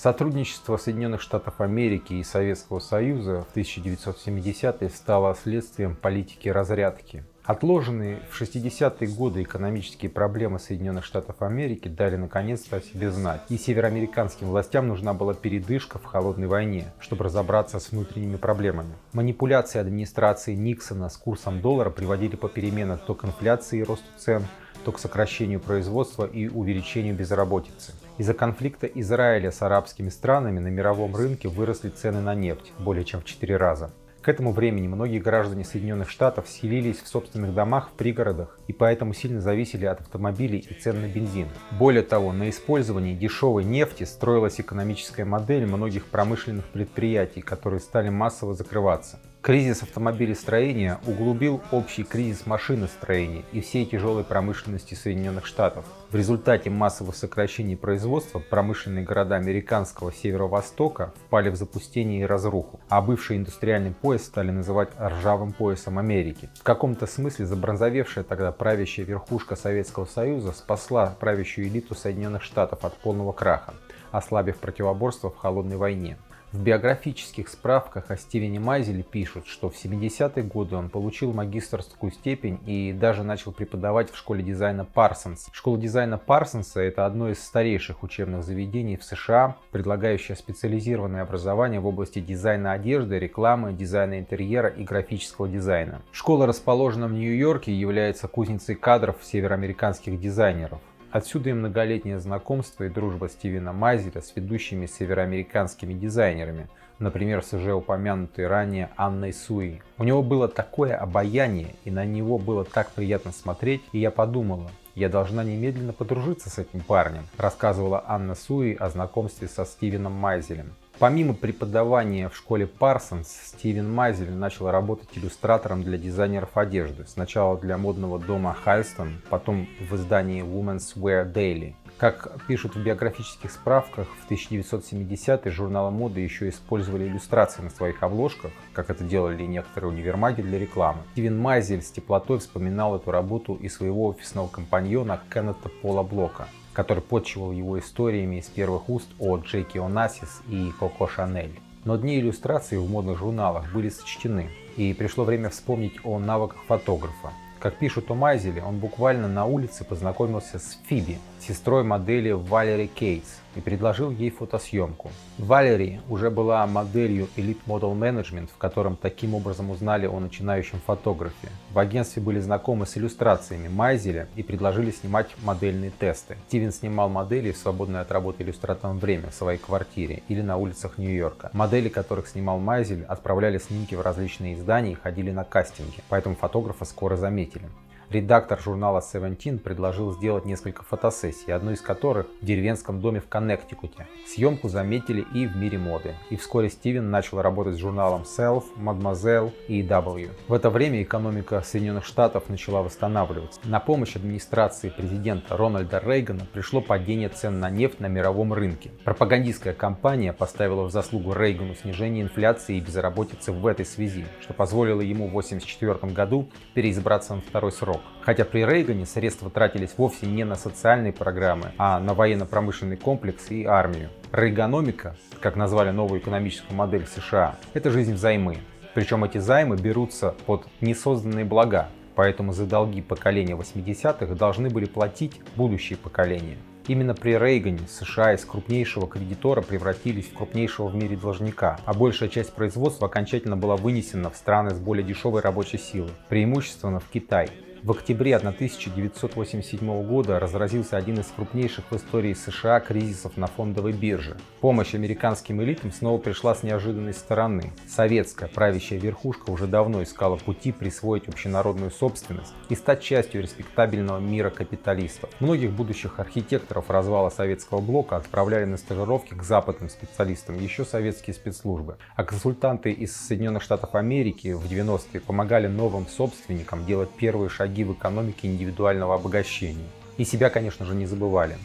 Сотрудничество Соединенных Штатов Америки и Советского Союза в 1970-е стало следствием политики разрядки. Отложенные в 60-е годы экономические проблемы Соединенных Штатов Америки дали наконец-то о себе знать, и североамериканским властям нужна была передышка в холодной войне, чтобы разобраться с внутренними проблемами. Манипуляции администрации Никсона с курсом доллара приводили попеременно то к инфляции и росту цен, то к сокращению производства и увеличению безработицы. Из-за конфликта Израиля с арабскими странами на мировом рынке выросли цены на нефть более чем в 4 раза. К этому времени многие граждане Соединенных Штатов селились в собственных домах в пригородах и поэтому сильно зависели от автомобилей и цен на бензин. Более того, на использовании дешевой нефти строилась экономическая модель многих промышленных предприятий, которые стали массово закрываться. Кризис автомобилестроения углубил общий кризис машиностроения и всей тяжелой промышленности Соединенных Штатов. В результате массовых сокращений производства промышленные города американского северо-востока впали в запустение и разруху, а бывший индустриальный пояс стали называть ржавым поясом Америки. В каком-то смысле забронзовевшая тогда правящая верхушка Советского Союза спасла правящую элиту Соединенных Штатов от полного краха, ослабив противоборство в холодной войне. В биографических справках о Стивене Майзеле пишут, что в 70-е годы он получил магистерскую степень и даже начал преподавать в школе дизайна Парсонс. Школа дизайна Парсонса – это одно из старейших учебных заведений в США, предлагающее специализированное образование в области дизайна одежды, рекламы, дизайна интерьера и графического дизайна. Школа расположена в Нью-Йорке и является кузницей кадров североамериканских дизайнеров. Отсюда и многолетнее знакомство и дружба Стивена Майзеля с ведущими североамериканскими дизайнерами, например, с уже упомянутой ранее Анной Суи. У него было такое обаяние, и на него было так приятно смотреть, и я подумала, я должна немедленно подружиться с этим парнем, рассказывала Анна Суи о знакомстве со Стивеном Майзелем. Помимо преподавания в школе Parsons, Стивен Майзель начал работать иллюстратором для дизайнеров одежды. Сначала для модного дома Halston, потом в издании Women's Wear Daily. Как пишут в биографических справках, в 1970-е журналы моды еще использовали иллюстрации на своих обложках, как это делали некоторые универмаги для рекламы. Стивен Майзель с теплотой вспоминал эту работу и своего офисного компаньона Кеннета Пола Блока, который подчивал его историями из первых уст о Джеки Онасис и Коко Шанель. Но дни иллюстраций в модных журналах были сочтены, и пришло время вспомнить о навыках фотографа. Как пишут о Майзеле, он буквально на улице познакомился с Фиби, сестрой модели Валери Кейтс, и предложил ей фотосъемку. Валери уже была моделью Elite Model Management, в котором таким образом узнали о начинающем фотографе. В агентстве были знакомы с иллюстрациями Майзеля и предложили снимать модельные тесты. Стивен снимал модели в свободное от работы иллюстратором время в своей квартире или на улицах Нью-Йорка. Модели, которых снимал Майзель, отправляли снимки в различные издания и ходили на кастинги, поэтому фотографа скоро заметили. Редактор журнала Seventeen предложил сделать несколько фотосессий, одну из которых в деревенском доме в Коннектикуте. Съемку заметили и в мире моды, и вскоре Стивен начал работать с журналом Self, Mademoiselle и W. В это время экономика Соединенных Штатов начала восстанавливаться. На помощь администрации президента Рональда Рейгана пришло падение цен на нефть на мировом рынке. Пропагандистская кампания поставила в заслугу Рейгану снижение инфляции и безработицы в этой связи, что позволило ему в 1984 году переизбраться на второй срок. Хотя при Рейгане средства тратились вовсе не на социальные программы, а на военно-промышленный комплекс и армию. Рейганомика, как назвали новую экономическую модель США, это жизнь взаймы. Причем эти займы берутся под несозданные блага, поэтому за долги поколения 80-х должны были платить будущие поколения. Именно при Рейгане США из крупнейшего кредитора превратились в крупнейшего в мире должника, а большая часть производства окончательно была вынесена в страны с более дешевой рабочей силой, преимущественно в Китай. В октябре 1987 года разразился один из крупнейших в истории США кризисов на фондовой бирже. Помощь американским элитам снова пришла с неожиданной стороны. Советская правящая верхушка уже давно искала пути присвоить общенародную собственность и стать частью респектабельного мира капиталистов. Многих будущих архитекторов развала советского блока отправляли на стажировки к западным специалистам еще советские спецслужбы, а консультанты из Соединенных Штатов Америки в 90-е помогали новым собственникам делать первые шаги в экономике индивидуального обогащения. И себя, конечно же, не забывали.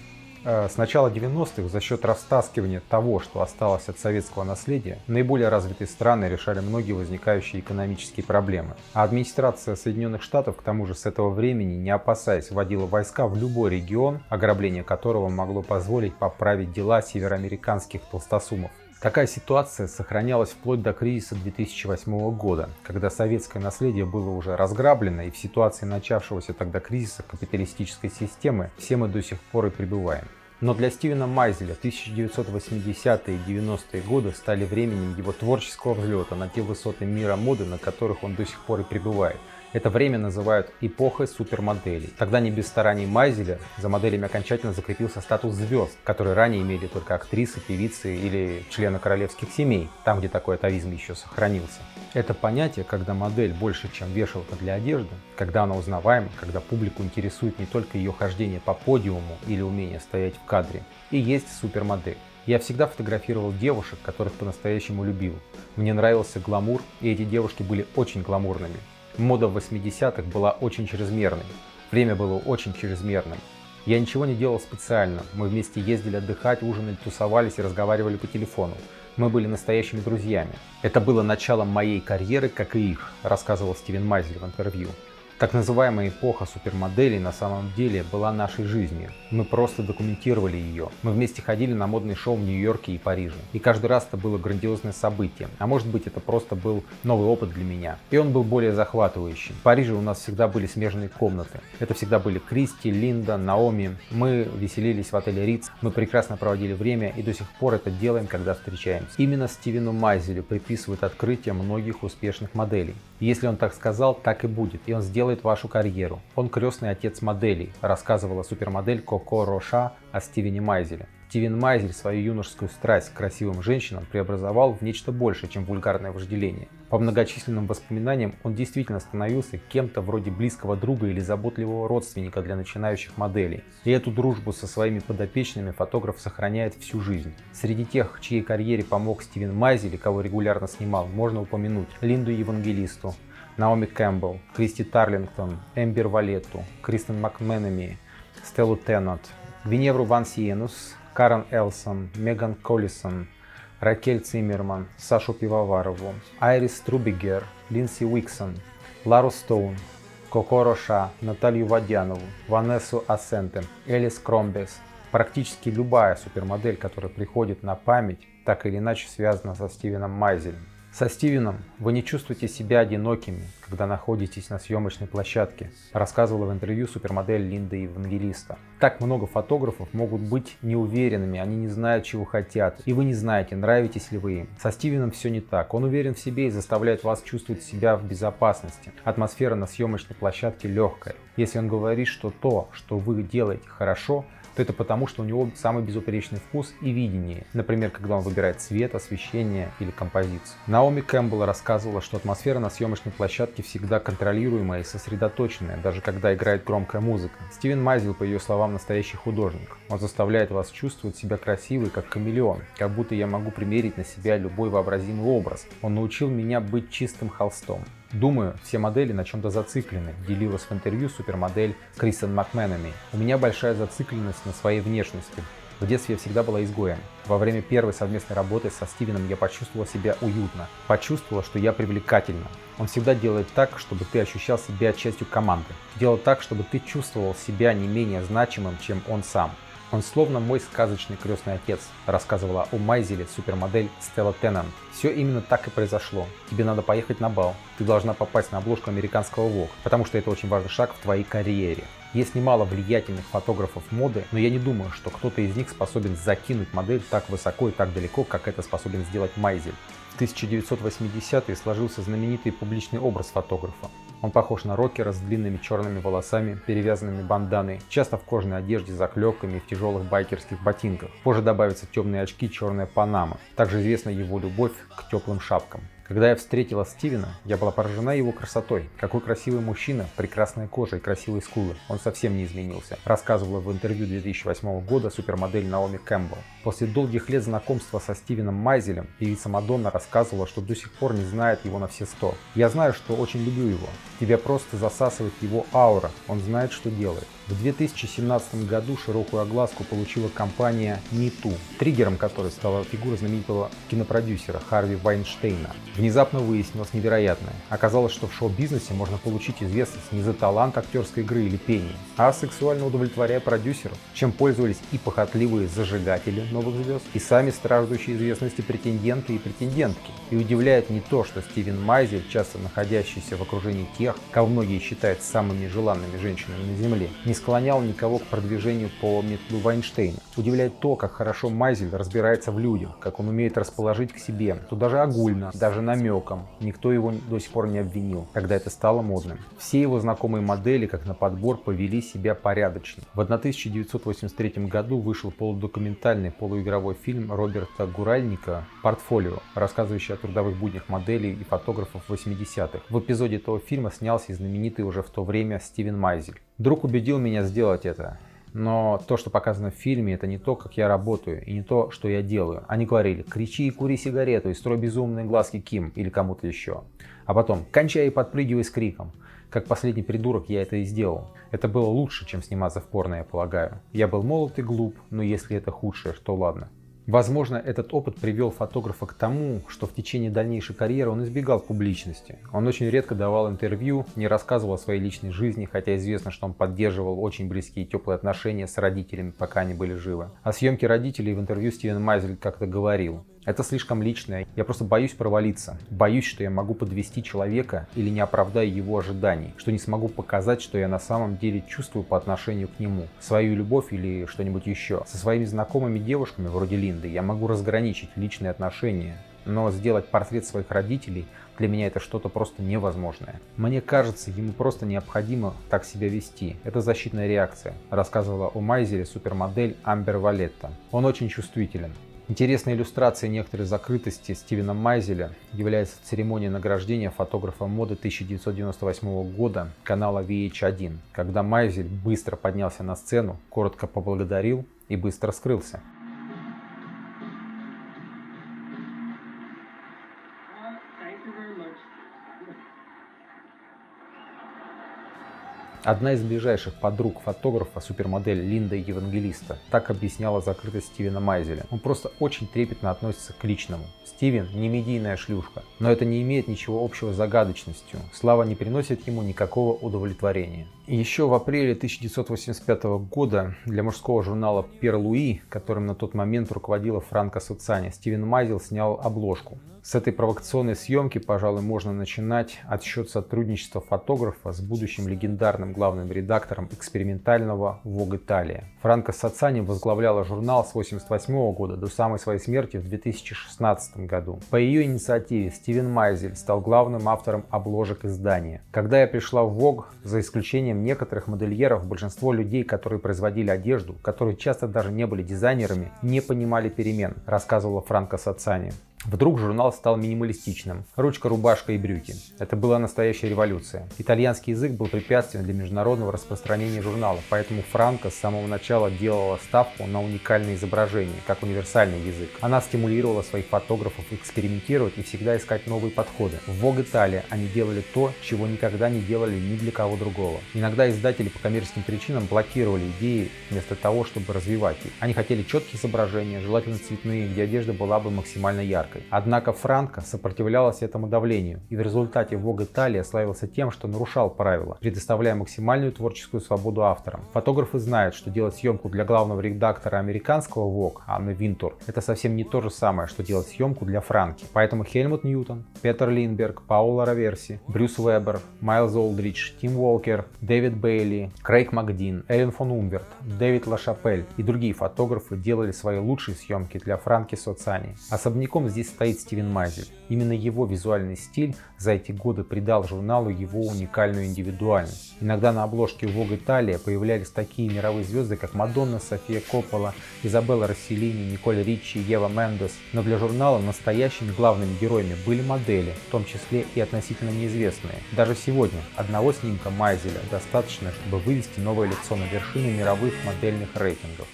С начала 90-х за счет растаскивания того, что осталось от советского наследия, наиболее развитые страны решали многие возникающие экономические проблемы. А администрация Соединенных Штатов, к тому же, с этого времени, не опасаясь, вводила войска в любой регион, ограбление которого могло позволить поправить дела североамериканских толстосумов. Такая ситуация сохранялась вплоть до кризиса 2008 года, когда советское наследие было уже разграблено, и в ситуации начавшегося тогда кризиса капиталистической системы все мы до сих пор и пребываем. Но для Стивена Майзеля 1980-е и 90-е годы стали временем его творческого взлета на те высоты мира моды, на которых он до сих пор и пребывает. Это время называют эпохой супермоделей. Тогда не без стараний Майзеля за моделями окончательно закрепился статус звезд, которые ранее имели только актрисы, певицы или члены королевских семей, там, где такой атовизм еще сохранился. Это понятие, когда модель больше, чем вешалка для одежды, когда она узнаваема, когда публику интересует не только ее хождение по подиуму или умение стоять в кадре, и есть супермодель. Я всегда фотографировал девушек, которых по-настоящему любил. Мне нравился гламур, и эти девушки были очень гламурными. Мода в 80-х была очень чрезмерной. Время было очень чрезмерным. Я ничего не делал специально. Мы вместе ездили отдыхать, ужинали, тусовались и разговаривали по телефону. Мы были настоящими друзьями. Это было началом моей карьеры, как и их, рассказывал Стивен Майзель в интервью. Так называемая эпоха супермоделей на самом деле была нашей жизнью. Мы просто документировали ее. Мы вместе ходили на модные шоу в Нью-Йорке и Париже. И каждый раз это было грандиозное событие. А может быть, это просто был новый опыт для меня. И он был более захватывающим. В Париже у нас всегда были смежные комнаты. Это всегда были Кристи, Линда, Наоми. Мы веселились в отеле Ritz. Мы прекрасно проводили время и до сих пор это делаем, когда встречаемся. Именно Стивену Майзелю приписывают открытие многих успешных моделей. И если он так сказал, так и будет. И он сделает вашу карьеру. Он крестный отец моделей, рассказывала супермодель Коко Роша о Стивене Майзеле. Стивен Майзель свою юношескую страсть к красивым женщинам преобразовал в нечто большее, чем вульгарное вожделение. По многочисленным воспоминаниям он действительно становился кем-то вроде близкого друга или заботливого родственника для начинающих моделей. И эту дружбу со своими подопечными фотограф сохраняет всю жизнь. Среди тех, чьей карьере помог Стивен Майзель и кого регулярно снимал, можно упомянуть Линду Евангелисту, Наоми Кэмпбелл, Кристи Тарлингтон, Эмбер Валетту, Кристен Макменами, Стеллу Теннант, Гвиневру Ван Сиенус, Карен Элсон, Меган Коллисон, Ракель Циммерман, Сашу Пивоварову, Айрис Трубигер, Линдси Уиксон, Лару Стоун, Коко Роша, Наталью Водянову, Ванессу Асенте, Элис Кромбес. Практически любая супермодель, которая приходит на память, так или иначе связана со Стивеном Майзелем. Со Стивеном вы не чувствуете себя одинокими, когда находитесь на съемочной площадке, рассказывала в интервью супермодель Линда Евангелиста. Так много фотографов могут быть неуверенными, они не знают, чего хотят, и вы не знаете, нравитесь ли вы им. Со Стивеном все не так, он уверен в себе и заставляет вас чувствовать себя в безопасности. Атмосфера на съемочной площадке легкая. Если он говорит, что то, что вы делаете хорошо, то это потому, что у него самый безупречный вкус и видение. Например, когда он выбирает цвет, освещение или композицию. Наоми Кэмпбелл рассказывала, что атмосфера на съемочной площадке всегда контролируемая и сосредоточенная, даже когда играет громкая музыка. Стивен Майзель, по ее словам, настоящий художник. Он заставляет вас чувствовать себя красивой, как хамелеон, как будто я могу примерить на себя любой вообразимый образ. Он научил меня быть чистым холстом. Думаю, все модели на чем-то зациклены, делилась в интервью супермодель Кристен Макменами. У меня большая зацикленность на своей внешности. В детстве я всегда была изгоем. Во время первой совместной работы со Стивеном я почувствовала себя уютно. Почувствовала, что я привлекательна. Он всегда делает так, чтобы ты ощущал себя частью команды. Делает так, чтобы ты чувствовал себя не менее значимым, чем он сам. Он словно мой сказочный крестный отец, рассказывала о Майзеле супермодель Стелла Теннант. Все именно так и произошло. Тебе надо поехать на бал. Ты должна попасть на обложку американского Vogue, потому что это очень важный шаг в твоей карьере. Есть немало влиятельных фотографов моды, но я не думаю, что кто-то из них способен закинуть модель так высоко и так далеко, как это способен сделать Майзель. В 1980-е сложился знаменитый публичный образ фотографа. Он похож на рокера с длинными черными волосами, перевязанными банданой, часто в кожаной одежде с заклепками и в тяжелых байкерских ботинках. Позже добавятся темные очки, черная панама. Также известна его любовь к теплым шапкам. Когда я встретила Стивена, я была поражена его красотой. Какой красивый мужчина, прекрасная кожа и красивые скулы. Он совсем не изменился, рассказывала в интервью 2008 года супермодель Наоми Кэмпбелл. После долгих лет знакомства со Стивеном Майзелем певица Мадонна рассказывала, что до сих пор не знает его на все 100. Я знаю, что очень люблю его. Тебя просто засасывает его аура, он знает, что делает. В 2017 году широкую огласку получила компания Me Too, триггером которой стала фигура знаменитого кинопродюсера Харви Вайнштейна. Внезапно выяснилось невероятное. Оказалось, что в шоу-бизнесе можно получить известность не за талант актерской игры или пения, а сексуально удовлетворяя продюсеров, чем пользовались и похотливые зажигатели новых звезд, и сами страждущие известности претенденты и претендентки. И удивляет не то, что Стивен Майзель, часто находящийся в окружении тех, кого многие считают самыми желанными женщинами на Земле, не склонял никого к продвижению по методу Вайнштейна. Удивляет то, как хорошо Майзель разбирается в людях, как он умеет расположить к себе, то даже огульно, даже намеком. Никто его до сих пор не обвинил, когда это стало модным. Все его знакомые модели, как на подбор, повели себя порядочно. В 1983 году вышел полудокументальный полуигровой фильм Роберта Гуральника «Портфолио», рассказывающий о трудовых буднях моделей и фотографов 80-х. В эпизоде этого фильма снялся и знаменитый уже в то время Стивен Майзель. Друг убедил меня сделать это. Но то, что показано в фильме, это не то, как я работаю, и не то, что я делаю. Они говорили: кричи и кури сигарету, и строй безумные глазки Ким или кому-то еще. А потом: кончай и подпрыгивай с криком. Как последний придурок я это и сделал. Это было лучше, чем сниматься в порно, я полагаю. Я был молод и глуп, но если это худшее, то ладно. Возможно, этот опыт привел фотографа к тому, что в течение дальнейшей карьеры он избегал публичности. Он очень редко давал интервью, не рассказывал о своей личной жизни, хотя известно, что он поддерживал очень близкие и теплые отношения с родителями, пока они были живы. О съемке родителей в интервью Стивен Майзель как-то говорил: это слишком личное, я просто боюсь провалиться. Боюсь, что я могу подвести человека или не оправдаю его ожиданий, что не смогу показать, что я на самом деле чувствую по отношению к нему, свою любовь или что-нибудь еще. Со своими знакомыми девушками, вроде Линды, я могу разграничить личные отношения но сделать портрет своих родителей для меня это что-то просто невозможное. Мне кажется, ему просто необходимо так себя вести. Это защитная реакция, рассказывала о Майзеле супермодель Амбер Валетта. Он очень чувствителен. Интересной иллюстрацией некоторой закрытости Стивена Майзеля является церемония награждения фотографа моды 1998 года канала VH1, когда Майзель быстро поднялся на сцену, коротко поблагодарил и быстро скрылся. Одна из ближайших подруг фотографа, супермодель Линда Евангелиста, так объясняла закрытость Стивена Майзеля. Он просто очень трепетно относится к личному. Стивен не медийная шлюшка, но это не имеет ничего общего с загадочностью. Слава не приносит ему никакого удовлетворения. И еще в апреле 1985 года для мужского журнала Пьер Луи, которым на тот момент руководила Франка Соцани, Стивен Майзель снял обложку. С этой провокационной съемки, пожалуй, можно начинать отсчет сотрудничества фотографа с будущим легендарным главным редактором экспериментального Vogue Italia. Франка Соцани возглавляла журнал с 1988 года до самой своей смерти в 2016 году. По ее инициативе Стивен Майзель стал главным автором обложек издания. Когда я пришла в Vogue, за исключением некоторых модельеров, большинство людей, которые производили одежду, которые часто даже не были дизайнерами, не понимали перемен, рассказывала Франка Соцани. Вдруг журнал стал минималистичным. Ручка, рубашка и брюки. Это была настоящая революция. Итальянский язык был препятствием для международного распространения журнала, поэтому Франка с самого начала делала ставку на уникальные изображения, как универсальный язык. Она стимулировала своих фотографов экспериментировать и всегда искать новые подходы. В Vogue Italia они делали то, чего никогда не делали ни для кого другого. Иногда издатели по коммерческим причинам блокировали идеи вместо того, чтобы развивать их. Они хотели четкие изображения, желательно цветные, где одежда была бы максимально яркой. Однако Франка сопротивлялась этому давлению, и в результате Vogue Italia славился тем, что нарушал правила, предоставляя максимальную творческую свободу авторам. Фотографы знают, что делать съемку для главного редактора американского Vogue, Анны Винтур, это совсем не то же самое, что делать съемку для Франки. Поэтому Хельмут Ньютон, Петер Линдберг, Паула Раверси, Брюс Вебер, Майлз Олдридж, Тим Уолкер, Дэвид Бейли, Крейг Макдин, Эллен фон Умверт, Дэвид Лашапель и другие фотографы делали свои лучшие съемки для Франки Соцани. Особняком здесь стоит Стивен Майзель. Именно его визуальный стиль за эти годы придал журналу его уникальную индивидуальность. Иногда на обложке Vogue Italia появлялись такие мировые звезды, как Мадонна, София Коппола, Изабелла Росселлини, Николь Ричи, Ева Мендес. Но для журнала настоящими главными героями были модели, в том числе и относительно неизвестные. Даже сегодня одного снимка Майзеля достаточно, чтобы вывести новое лицо на вершину мировых модельных рейтингов.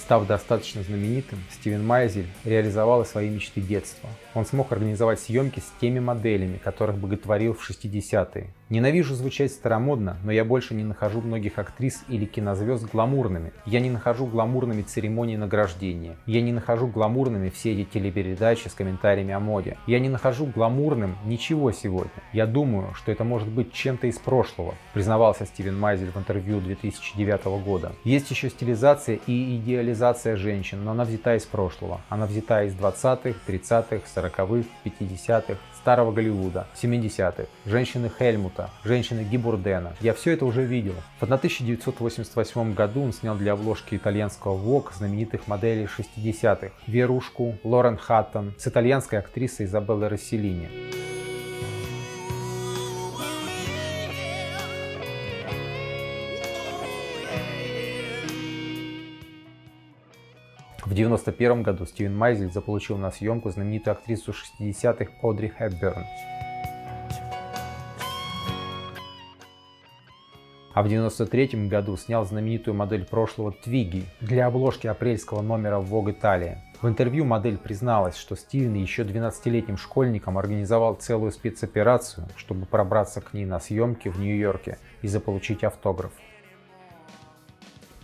Став достаточно знаменитым, Стивен Майзель реализовал свои мечты детства. Он смог организовать съемки с теми моделями, которых боготворил в 60-е. Ненавижу звучать старомодно, но я больше не нахожу многих актрис или кинозвезд гламурными. Я не нахожу гламурными церемонии награждения. Я не нахожу гламурными все эти телепередачи с комментариями о моде. Я не нахожу гламурным ничего сегодня. Я думаю, что это может быть чем-то из прошлого, признавался Стивен Майзель в интервью 2009 года. Есть еще стилизация и идеализация женщин, но она взята из прошлого. Она взята из 20-х, 30-х, 40-х, 50-х, старого Голливуда, 70-х, женщины Хельмута, женщины Гибурдена. Я все это уже видел. В 1988 году он снял для обложки итальянского Vogue знаменитых моделей 60-х Верушку, Лорен Хаттон с итальянской актрисой Изабеллой Росселлини. В 1991 году Стивен Майзель заполучил на съемку знаменитую актрису 60-х Одри Хепберн. А в 1993 году снял знаменитую модель прошлого Твигги для обложки апрельского номера Vogue Italia. В интервью модель призналась, что Стивен еще 12-летним школьником организовал целую спецоперацию, чтобы пробраться к ней на съемки в Нью-Йорке и заполучить автограф.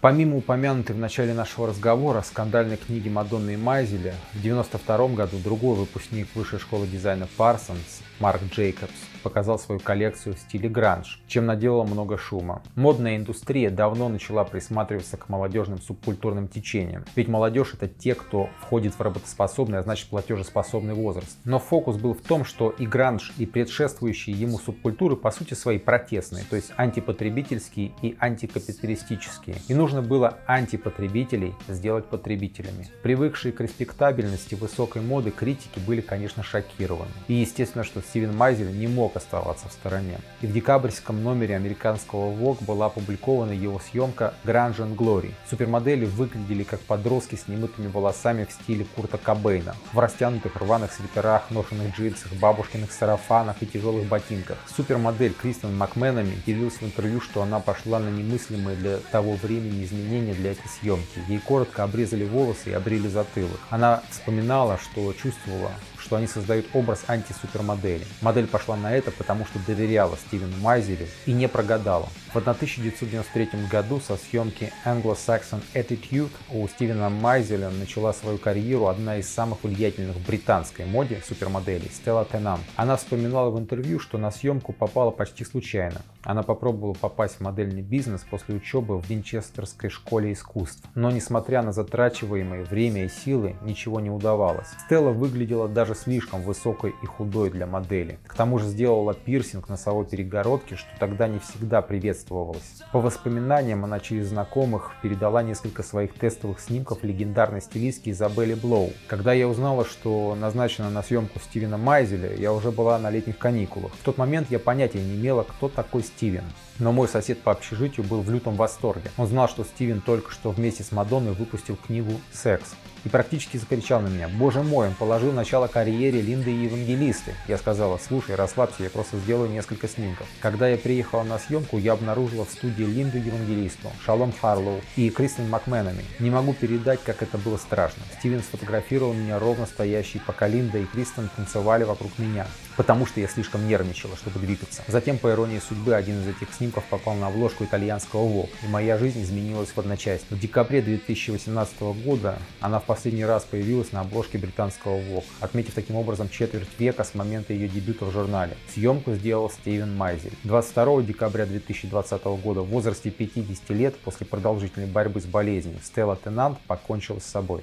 Помимо упомянутой в начале нашего разговора скандальной книги Мадонны и Майзеля, в 1992 году другой выпускник Высшей школы дизайна Parsons, Марк Джейкобс, показал свою коллекцию в стиле гранж, чем наделал много шума. Модная индустрия давно начала присматриваться к молодежным субкультурным течениям, ведь молодежь — это те, кто входит в работоспособный, а значит платежеспособный возраст. Но фокус был в том, что и гранж, и предшествующие ему субкультуры по сути своей протестные, то есть антипотребительские и антикапиталистические. И нужно было антипотребителей сделать потребителями. Привыкшие к респектабельности высокой моды критики были, конечно, шокированы. И естественно, что Стивен Майзель не мог оставаться в стороне. И в декабрьском номере американского Vogue была опубликована его съемка Grunge and Glory. Супермодели выглядели как подростки с немытыми волосами в стиле Курта Кобейна, в растянутых рваных свитерах, ношенных джинсах, бабушкиных сарафанах и тяжелых ботинках. Супермодель Кристен Макменами делилась в интервью, что она пошла на немыслимые для того времени изменения для этой съемки. Ей коротко обрезали волосы и обрили затылок. Она вспоминала, что чувствовала, что они создают образ антисупермодели. Модель пошла на это, потому что доверяла Стивену Майзелю и не прогадала. В 1993 году со съемки Anglo-Saxon Attitude у Стивена Майзеля начала свою карьеру одна из самых влиятельных в британской моде супермоделей Стелла Теннант. Она вспоминала в интервью, что на съемку попала почти случайно. Она попробовала попасть в модельный бизнес после учебы в Винчестерской школе искусств. Но несмотря на затрачиваемое время и силы, ничего не удавалось. Стелла выглядела даже слишком высокой и худой для модели. К тому же сделала пирсинг носовой перегородки, что тогда не всегда приветствовалось. По воспоминаниям, она через знакомых передала несколько своих тестовых снимков легендарной стилистки Изабелле Блоу. Когда я узнала, что назначена на съемку Стивена Майзеля, я уже была на летних каникулах. В тот момент я понятия не имела, кто такой Стивен. Но мой сосед по общежитию был в лютом восторге. Он знал, что Стивен только что вместе с Мадонной выпустил книгу «Секс». И практически закричал на меня: «Боже мой, он положил начало карьере Линды и Евангелисты». Я сказала: «Слушай, расслабься, я просто сделаю несколько снимков». Когда я приехала на съемку, я обнаружила в студии Линду Евангелисту, Шалом Харлоу и Кристен Макменами. Не могу передать, как это было страшно. Стивен сфотографировал меня ровно стоящий, пока Линда и Кристен танцевали вокруг меня, потому что я слишком нервничала, чтобы двигаться. Затем, по иронии судьбы, один из этих снимков попал на обложку итальянского Vogue, и моя жизнь изменилась в одночасье. В декабре 2018 года она в последний раз появилась на обложке британского Vogue, отметив таким образом четверть века с момента ее дебюта в журнале. Съемку сделал Стивен Майзель. 22 декабря 2020 года в возрасте 50 лет после продолжительной борьбы с болезнью Стелла Теннант покончила с собой.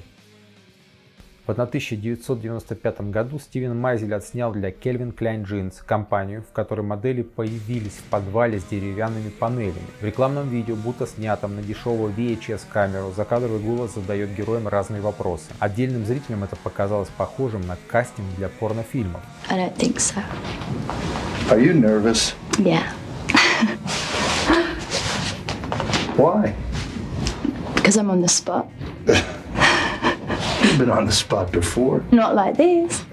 В 1995 году Стивен Майзель отснял для Calvin Klein Jeans компанию, в которой модели появились в подвале с деревянными панелями. В рекламном видео, будто снятом на дешевую VHS-камеру, закадровый голос задает героям разные вопросы. Отдельным зрителям это показалось похожим на кастинг для порнофильмов. I don't think so. Are you nervous? Yeah. Why? Because I'm on the spot. You've been on the spot before. Not like this.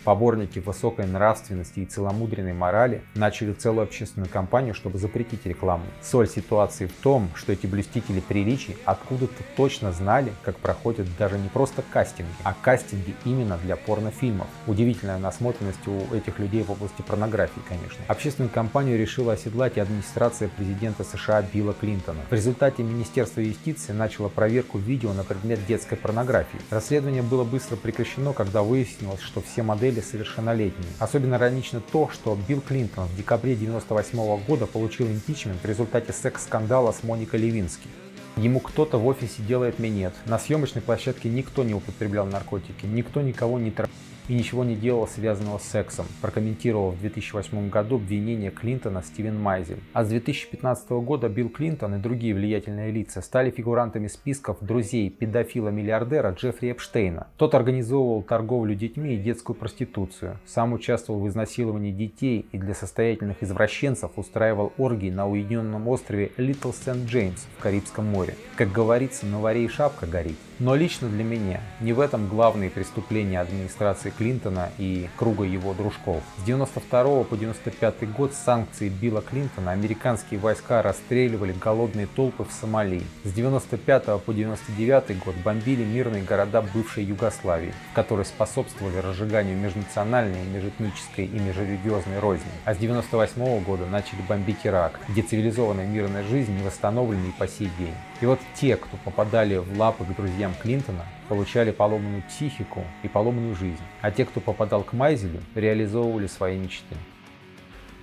Поборники высокой нравственности и целомудренной морали начали целую общественную кампанию, чтобы запретить рекламу. Соль ситуации в том, что эти блюстители приличий откуда-то точно знали, как проходят даже не просто кастинги, а кастинги именно для порнофильмов. Удивительная насмотренность у этих людей в области порнографии, конечно. Общественную кампанию решила оседлать и администрация президента США Билла Клинтона. В результате Министерство юстиции начало проверку видео на предмет детской порнографии. Расследование было быстро прекращено, когда выяснилось, что все модели совершеннолетние. Особенно иронично то, что Билл Клинтон в декабре 1998 года получил импичмент в результате секс-скандала с Моникой Левински. Ему кто-то в офисе делает минет. На съемочной площадке никто не употреблял наркотики, никто никого не трахал и ничего не делал, связанного с сексом, прокомментировал в 2008 году обвинение Клинтона Стивен Майзель. А с 2015 года Билл Клинтон и другие влиятельные лица стали фигурантами списков друзей педофила-миллиардера Джеффри Эпштейна. Тот организовывал торговлю детьми и детскую проституцию, сам участвовал в изнасиловании детей и для состоятельных извращенцев устраивал оргии на уединенном острове Литл Сент-Джеймс в Карибском море. Как говорится, на варе и шапка горит. Но лично для меня не в этом главные преступления администрации Клинтона и круга его дружков. С 1992 по 1995 год с санкций Билла Клинтона американские войска расстреливали голодные толпы в Сомали. С 1995 по 1999 год бомбили мирные города бывшей Югославии, которые способствовали разжиганию межнациональной, межэтнической и межрелигиозной розни. А с 1998 года начали бомбить Ирак, где цивилизованная мирная жизнь не восстановлена и по сей день. И вот те, кто попадали в лапы к друзьям Клинтона, получали поломанную психику и поломанную жизнь, а те, кто попадал к Майзелю, реализовывали свои мечты.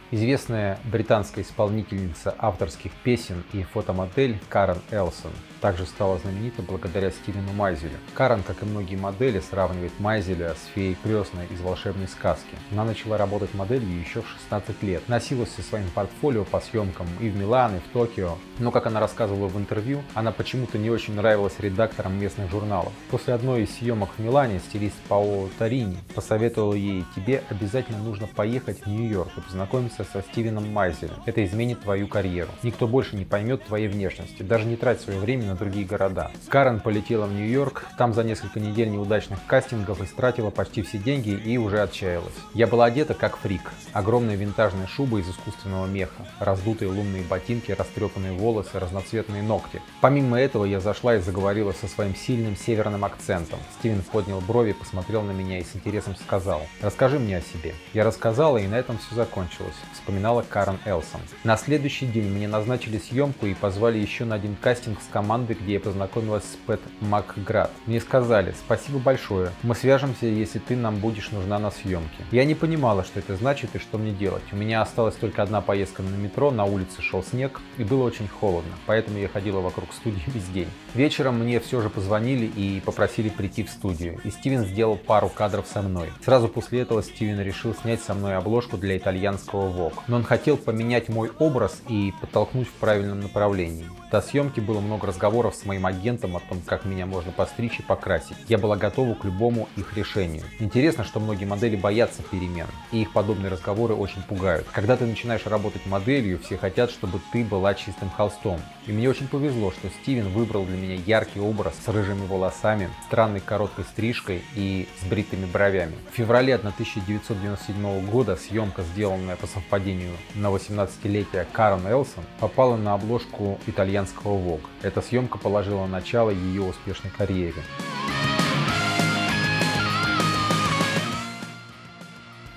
Известная британская исполнительница авторских песен и фотомодель Карен Элсон также стала знаменита благодаря Стивену Майзелю. Карен, как и многие модели, сравнивает Майзеля с феей крестной из волшебной сказки. Она начала работать моделью еще в 16 лет, носилась со своим портфолио по съемкам и в Милан, и в Токио, но, как она рассказывала в интервью, она почему-то не очень нравилась редакторам местных журналов. После одной из съемок в Милане стилист Паоло Торини посоветовал ей: тебе обязательно нужно поехать в Нью-Йорк и познакомиться со Стивеном Майзелем. Это изменит твою карьеру. Никто больше не поймет твоей внешности. Даже не трать свое время на другие города. Карен полетела в Нью-Йорк, там за несколько недель неудачных кастингов истратила почти все деньги и уже отчаялась. Я была одета как фрик. Огромная винтажная шуба из искусственного меха, раздутые лунные ботинки, растрепанные волосы, разноцветные ногти. Помимо этого я зашла и заговорила со своим сильным северным акцентом. Стивен поднял брови, посмотрел на меня и с интересом сказал: расскажи мне о себе. Я рассказала, и на этом все закончилось, вспоминала Карен Элсон. На следующий день мне назначили съемку и позвали еще на один кастинг с командой, где я познакомилась с Пэт Макград. Мне сказали: спасибо большое, мы свяжемся, если ты нам будешь нужна на съемке. Я не понимала, что это значит и что мне делать. У меня осталась только одна поездка на метро, на улице шел снег и было очень холодно, поэтому я ходила вокруг студии весь день. Вечером мне все же позвонили и попросили прийти в студию, и Стивен сделал пару кадров со мной. Сразу после этого Стивен решил снять со мной обложку для итальянского Vogue. Но он хотел поменять мой образ и подтолкнуть в правильном направлении. До съемки было много разговоров с моим агентом о том, как меня можно постричь и покрасить. Я была готова к любому их решению. Интересно, что многие модели боятся перемен, и их подобные разговоры очень пугают. Когда ты начинаешь работать моделью, все хотят, чтобы ты была чистым холстом. И мне очень повезло, что Стивен выбрал для меня яркий образ с рыжими волосами, странной короткой стрижкой и с бритыми бровями. В феврале 1997 года съемка, сделанная по совпадению на 18-летие Карен Элсон, попала на обложку итальянского Vogue. Эта съемка положила начало ее успешной карьере.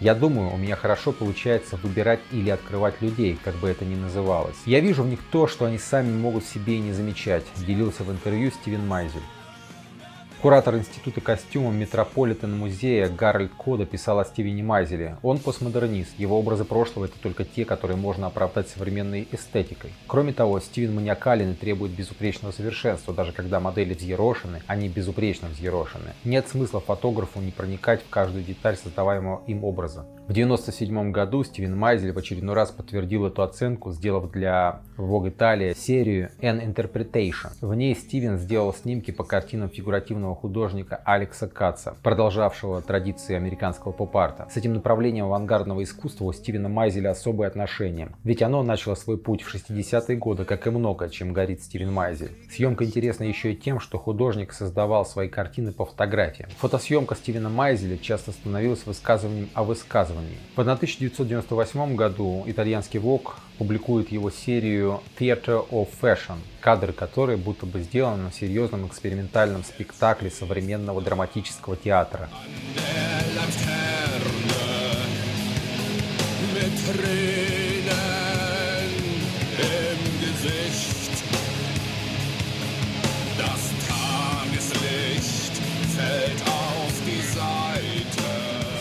Я думаю, у меня хорошо получается выбирать или открывать людей, как бы это ни называлось. Я вижу в них то, что они сами могут в себе и не замечать, делился в интервью Стивен Майзель. Куратор Института костюма Метрополитен-музея Гарольд Кода писал о Стивене Майзеле. Он постмодернист, его образы прошлого — это только те, которые можно оправдать современной эстетикой. Кроме того, Стивен маниакален и требует безупречного совершенства, даже когда модели взъерошены, они безупречно взъерошены. Нет смысла фотографу не проникать в каждую деталь создаваемого им образа. В 1997 году Стивен Майзель в очередной раз подтвердил эту оценку, сделав для Vogue Italia серию An Interpretation. В ней Стивен сделал снимки по картинам фигуративного художника Алекса Катца, продолжавшего традиции американского поп-арта. С этим направлением авангардного искусства у Стивена Майзеля особые отношения, ведь оно начало свой путь в 60-е годы, как и много, чем горит Стивен Майзель. Съемка интересна еще и тем, что художник создавал свои картины по фотографиям. Фотосъемка Стивена Майзеля часто становилась высказыванием о высказывании. В 1998 году итальянский Vogue публикует его серию Theatre of Fashion, кадры которой будто бы сделаны на серьезном экспериментальном спектакле современного драматического театра.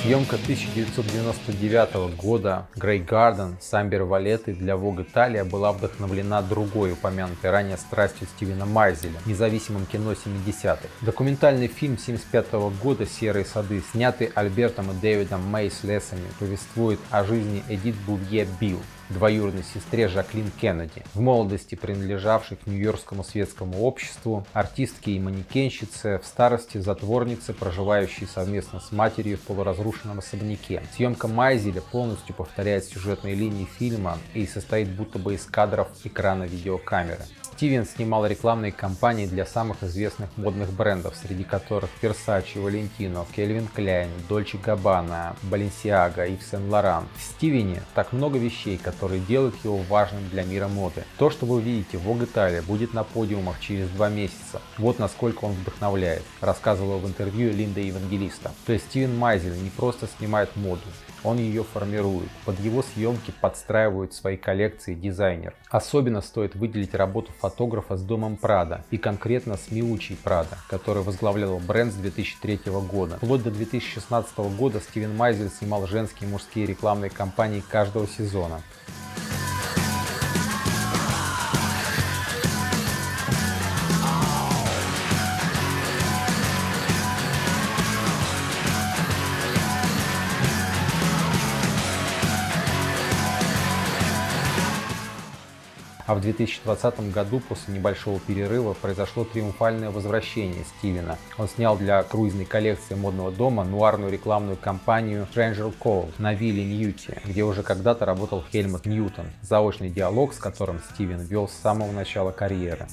Съемка 1999 года Grey Garden с Амбер Валеттой для Vogue Italia была вдохновлена другой упомянутой ранее страстью Стивена Майзеля, независимым кино 70-х. Документальный фильм 1975 года «Серые сады», снятый Альбертом и Дэвидом Мейс-Лессами, повествует о жизни Эдит Бувье Билл, двоюродной сестре Жаклин Кеннеди, в молодости принадлежавшей к нью-йоркскому светскому обществу, артистке и манекенщице, в старости затворнице, проживающей совместно с матерью в полуразрушенном особняке. Съемка Майзеля полностью повторяет сюжетные линии фильма и состоит будто бы из кадров экрана видеокамеры. Стивен снимал рекламные кампании для самых известных модных брендов, среди которых Versace, Valentino, Calvin Klein, Dolce Gabbana, Balenciaga, Yves Saint Laurent. В Стивене так много вещей, которые делают его важным для мира моды. То, что вы видите в Vogue Italia, будет на подиумах через 2 месяца. Вот насколько он вдохновляет, рассказывала в интервью Линда Евангелиста. То есть Стивен Майзель не просто снимает моду, он ее формирует. Под его съемки подстраивают свои коллекции дизайнер. Особенно стоит выделить работу фотографа с домом Прада и конкретно с Миучи Прада, который возглавлял бренд с 2003 года. Вплоть до 2016 года Стивен Майзель снимал женские и мужские рекламные кампании каждого сезона. А в 2020 году после небольшого перерыва произошло триумфальное возвращение Стивена. Он снял для круизной коллекции модного дома нуарную рекламную кампанию Stranger Call на вилле Ньюти, где уже когда-то работал Хельмут Ньютон, заочный диалог с которым Стивен вел с самого начала карьеры.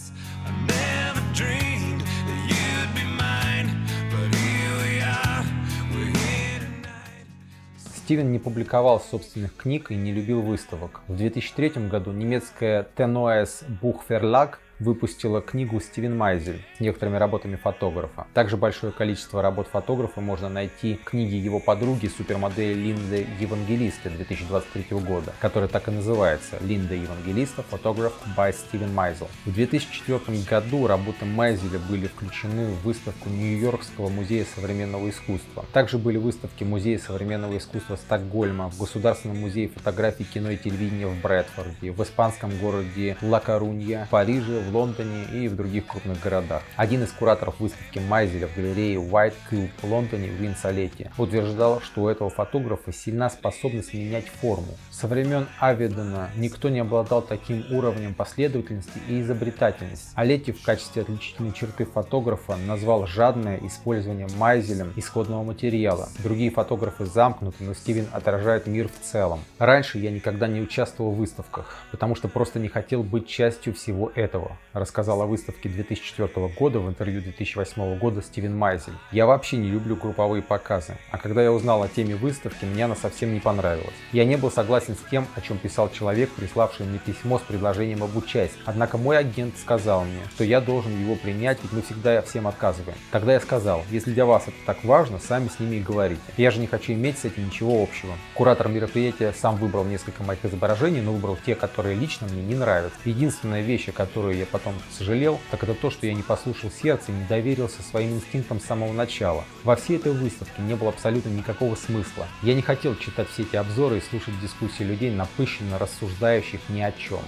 Стивен не публиковал собственных книг и не любил выставок. В 2003 году немецкая Tennoes Buchverlag выпустила книгу «Стивен Майзель» с некоторыми работами фотографа. Также большое количество работ фотографа можно найти в книге его подруги, супермодели Линды Евангелисты 2023 года, которая так и называется «Линда Евангелиста. Photographed by Steven Meisel». В 2004 году работы Майзеля были включены в выставку Нью-Йоркского музея современного искусства. Также были выставки Музея современного искусства Стокгольма, в Государственном музее фотографии, кино и телевидения в Брэдфорде, в испанском городе Ла-Корунья, в Париже, в Лондоне и в других крупных городах. Один из кураторов выставки Майзеля в галерее White Cube в Лондоне в Винсолете утверждал, что у этого фотографа сильна способность менять форму. Со времен Аведена никто не обладал таким уровнем последовательности и изобретательности. Алетти в качестве отличительной черты фотографа назвал жадное использование Майзелем исходного материала. Другие фотографы замкнуты, но Стивен отражает мир в целом. Раньше я никогда не участвовал в выставках, потому что просто не хотел быть частью всего этого, рассказал о выставке 2004 года в интервью 2008 года Стивен Майзель. Я вообще не люблю групповые показы, а когда я узнал о теме выставки, мне она совсем не понравилась. Я не был согласен с тем, о чем писал человек, приславший мне письмо с предложением об участии. Однако мой агент сказал мне, что я должен его принять, ведь мы всегда всем отказываем. Тогда я сказал, если для вас это так важно, сами с ними и говорите. Я же не хочу иметь с этим ничего общего. Куратор мероприятия сам выбрал несколько моих изображений, но выбрал те, которые лично мне не нравятся. Единственная вещь, о которой я потом сожалел, так это то, что я не послушал сердце и не доверился своим инстинктам с самого начала. Во всей этой выставке не было абсолютно никакого смысла. Я не хотел читать все эти обзоры и слушать дискуссии людей, напыщенно рассуждающих ни о чем.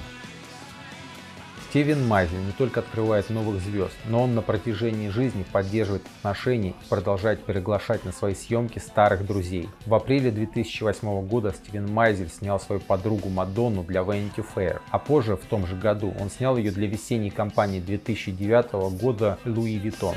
Стивен Майзель не только открывает новых звезд, но он на протяжении жизни поддерживает отношения и продолжает приглашать на свои съемки старых друзей. В апреле 2008 года Стивен Майзель снял свою подругу Мадонну для Vanity Fair, а позже в том же году он снял ее для весенней кампании 2009 года Louis Vuitton.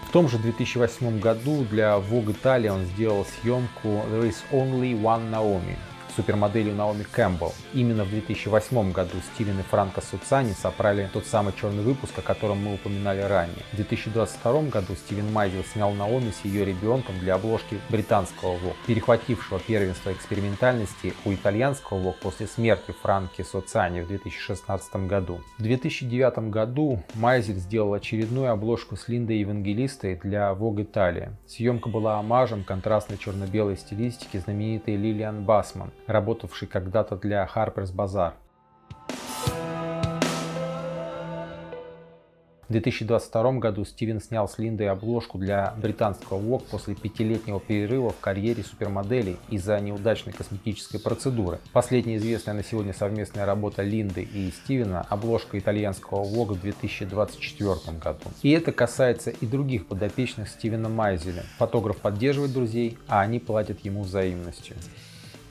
В том же 2008 году для Vogue Italia он сделал съемку There is Only One Naomi, супермоделью Наоми Кэмпбелл. Именно в 2008 году Стивен и Франко Суцани собрали тот самый черный выпуск, о котором мы упоминали ранее. В 2022 году Стивен Майзель снял Наоми с ее ребенком для обложки британского Vogue, перехватившего первенство экспериментальности у итальянского Vogue после смерти Франки Суцани в 2016 году. В 2009 году Майзель сделал очередную обложку с Линдой Евангелистой для Vogue Italia. Съемка была омажем контрастной черно-белой стилистики знаменитой Лилиан Басман, работавший когда-то для Harper's Bazaar. В 2022 году Стивен снял с Линдой обложку для британского Vogue после 5-летнего перерыва в карьере супермоделей из-за неудачной косметической процедуры. Последняя известная на сегодня совместная работа Линды и Стивена – обложка итальянского Vogue в 2024 году. И это касается и других подопечных Стивена Майзеля. Фотограф поддерживает друзей, а они платят ему взаимностью.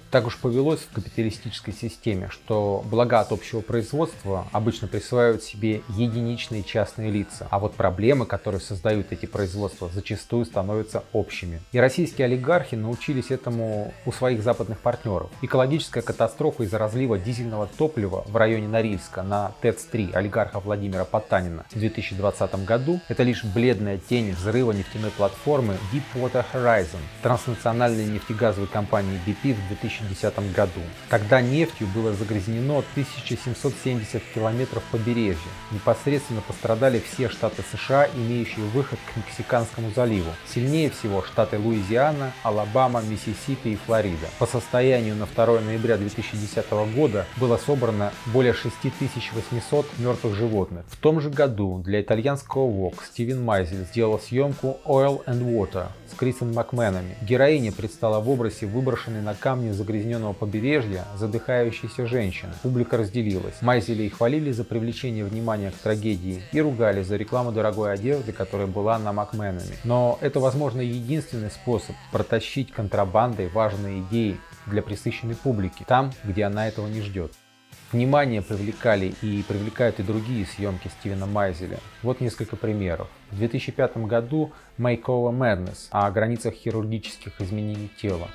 Так уж повелось в капиталистической системе, что блага от общего производства обычно присваивают себе единичные частные лица, а вот проблемы, которые создают эти производства, зачастую становятся общими. И российские олигархи научились этому у своих западных партнеров. Экологическая катастрофа из-за разлива дизельного топлива в районе Норильска на ТЭЦ-3 олигарха Владимира Потанина в 2020 году – это лишь бледная тень взрыва нефтяной платформы Deepwater Horizon транснациональной нефтегазовой компании BP в 2012 2010 году. Тогда нефтью было загрязнено 1770 километров побережья. Непосредственно пострадали все штаты США, имеющие выход к Мексиканскому заливу. Сильнее всего штаты Луизиана, Алабама, Миссисипи и Флорида. По состоянию на 2 ноября 2010 года было собрано более 6800 мертвых животных. В том же году для итальянского Vogue Стивен Майзель сделал съемку Oil and Water с Крисом Макменами. Героиня предстала в образе выброшенной на камни загрязненного побережья задыхающейся женщины. Публика разделилась. Майзеля и хвалили за привлечение внимания к трагедии и ругали за рекламу дорогой одежды, которая была на Макменами. Но это, возможно, единственный способ протащить контрабандой важные идеи для пресыщенной публики, там, где она этого не ждет. Внимание привлекали и привлекают и другие съемки Стивена Майзеля. Вот несколько примеров. В 2005 году Makeover Madness о границах хирургических изменений тела.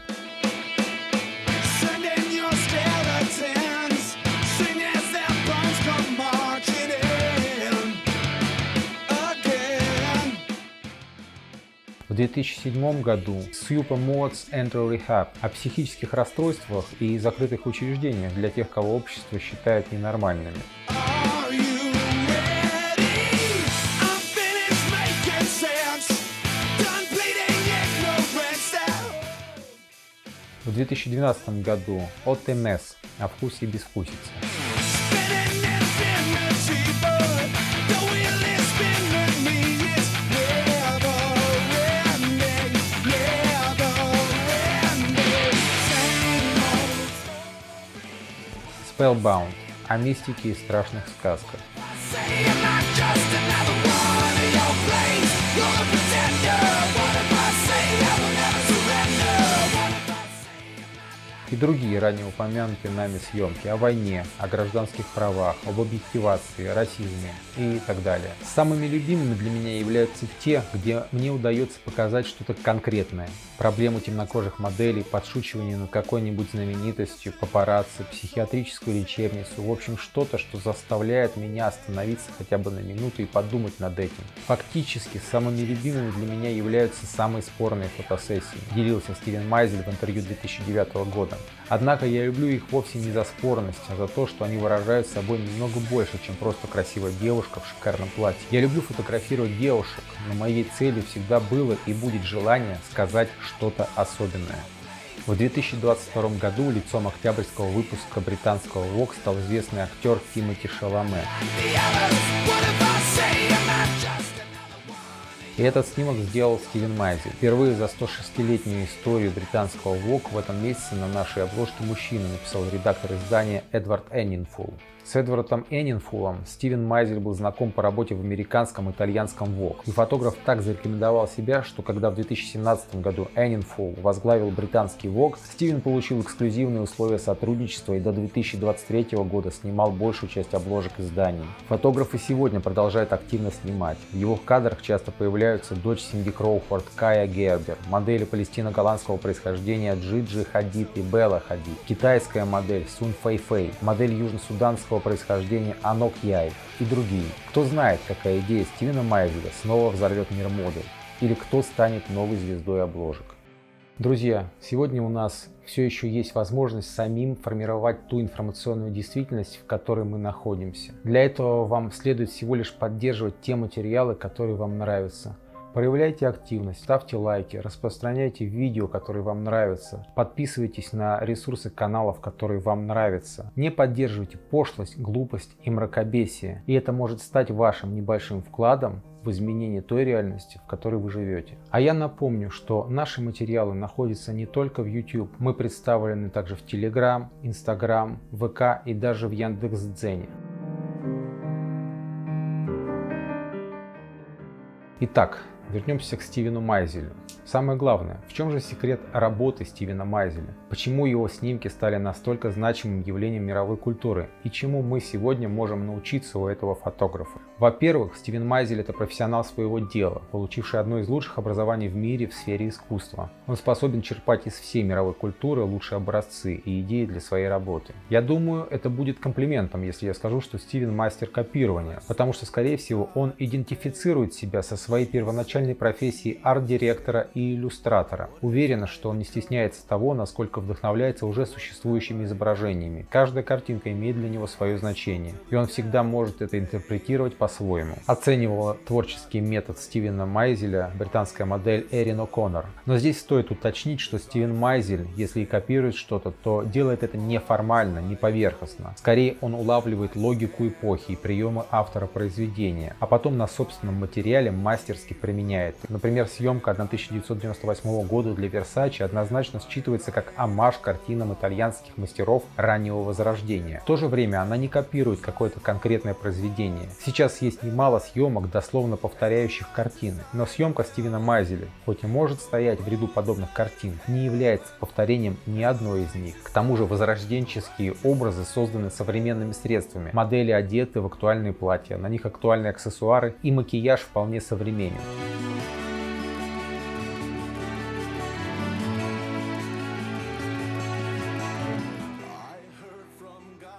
В 2007 году Super Mods Enter Rehab о психических расстройствах и закрытых учреждениях для тех, кого общество считает ненормальными. В 2012 году OTMS о вкусе и безвкусице. Spellbound о мистике и страшных сказках. И другие ранее упомянутые нами съемки о войне, о гражданских правах, об объективации, расизме и так далее. Самыми любимыми для меня являются те, где мне удается показать что-то конкретное. Проблему темнокожих моделей, подшучивание над какой-нибудь знаменитостью, папарацци, психиатрическую лечебницу, в общем что-то, что заставляет меня остановиться хотя бы на минуту и подумать над этим. Фактически самыми любимыми для меня являются самые спорные фотосессии, делился Стивен Майзель в интервью 2009 года. Однако я люблю их вовсе не за спорность, а за то, что они выражают собой немного больше, чем просто красивая девушка в шикарном платье. Я люблю фотографировать девушек, но моей целью всегда было и будет желание сказать что-то особенное. В 2022 году лицом октябрьского выпуска британского Vogue стал известный актер Тимоти Шаламе. И этот снимок сделал Стивен Майзель. Впервые за 106-летнюю историю британского Vogue в этом месяце на нашей обложке мужчина, написал редактор издания Эдвард Эннинфул. С Эдвардом Эннинфулом Стивен Майзель был знаком по работе в американском и итальянском Vogue. И фотограф так зарекомендовал себя, что когда в 2017 году Эннинфул возглавил британский Vogue, Стивен получил эксклюзивные условия сотрудничества и до 2023 года снимал большую часть обложек изданий. Фотограф и сегодня продолжает активно снимать. В его кадрах часто появляются дочь Синди Кроуфорд, Кая Гербер, модели палестино-голландского происхождения Джиджи Хадид и Белла Хадид, китайская модель Сун Фэйфэй, модель южно-суданского происхождения Анок Яй и другие. Кто знает, какая идея Стивена Майзеля снова взорвет мир моды, или кто станет новой звездой обложек. Друзья, сегодня у нас все еще есть возможность самим формировать ту информационную действительность, в которой мы находимся. Для этого вам следует всего лишь поддерживать те материалы, которые вам нравятся. Проявляйте активность, ставьте лайки, распространяйте видео, которые вам нравятся, подписывайтесь на ресурсы каналов, которые вам нравятся. Не поддерживайте пошлость, глупость и мракобесие, и это может стать вашим небольшим вкладом в изменение той реальности, в которой вы живете. А я напомню, что наши материалы находятся не только в YouTube, мы представлены также в Telegram, Instagram, ВК и даже в Яндекс.Дзене. Итак, вернемся к Стивену Майзелю. Самое главное, в чем же секрет работы Стивена Майзеля? Почему его снимки стали настолько значимым явлением мировой культуры? И чему мы сегодня можем научиться у этого фотографа? Во-первых, Стивен Майзель – это профессионал своего дела, получивший одно из лучших образований в мире в сфере искусства. Он способен черпать из всей мировой культуры лучшие образцы и идеи для своей работы. Я думаю, это будет комплиментом, если я скажу, что Стивен мастер копирования, потому что, скорее всего, он идентифицирует себя со своей первоначальной изначальной профессии арт-директора и иллюстратора. Уверена, что он не стесняется того, насколько вдохновляется уже существующими изображениями. Каждая картинка имеет для него свое значение, и он всегда может это интерпретировать по-своему. Оценивала творческий метод Стивена Майзеля британская модель Эрин О'Коннор. Но здесь стоит уточнить, что Стивен Майзель, если и копирует что-то, то делает это не формально, не поверхностно. Скорее, он улавливает логику эпохи и приемы автора произведения, а потом на собственном материале мастерски применяет. Например, съемка 1998 года для Versace однозначно считывается как оммаж картинам итальянских мастеров раннего Возрождения. В то же время она не копирует какое-то конкретное произведение. Сейчас есть немало съемок, дословно повторяющих картины, но съемка Стивена Майзеля, хоть и может стоять в ряду подобных картин, не является повторением ни одной из них. К тому же возрожденческие образы созданы современными средствами. Модели одеты в актуальные платья, на них актуальные аксессуары и макияж вполне современен.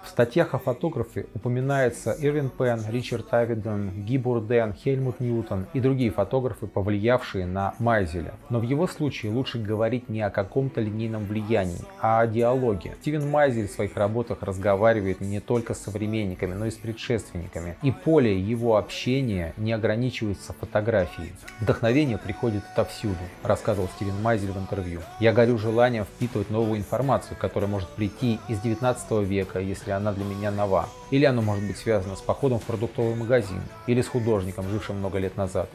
В статьях о фотографе упоминается Ирвин Пен, Ричард Авидон, Ги Бурден, Хельмут Ньютон и другие фотографы, повлиявшие на Майзеля. Но в его случае лучше говорить не о каком-то линейном влиянии, а о диалоге. Стивен Майзель в своих работах разговаривает не только с современниками, но и с предшественниками. И поле его общения не ограничивается фотографией. Вдохновение приходит отовсюду, рассказывал Стивен Майзель в интервью. Я горю желанием впитывать новую информацию, которая может прийти из 19 века, если она для меня нова. Или оно может быть связано с походом в продуктовый магазин, или с художником, жившим много лет назад.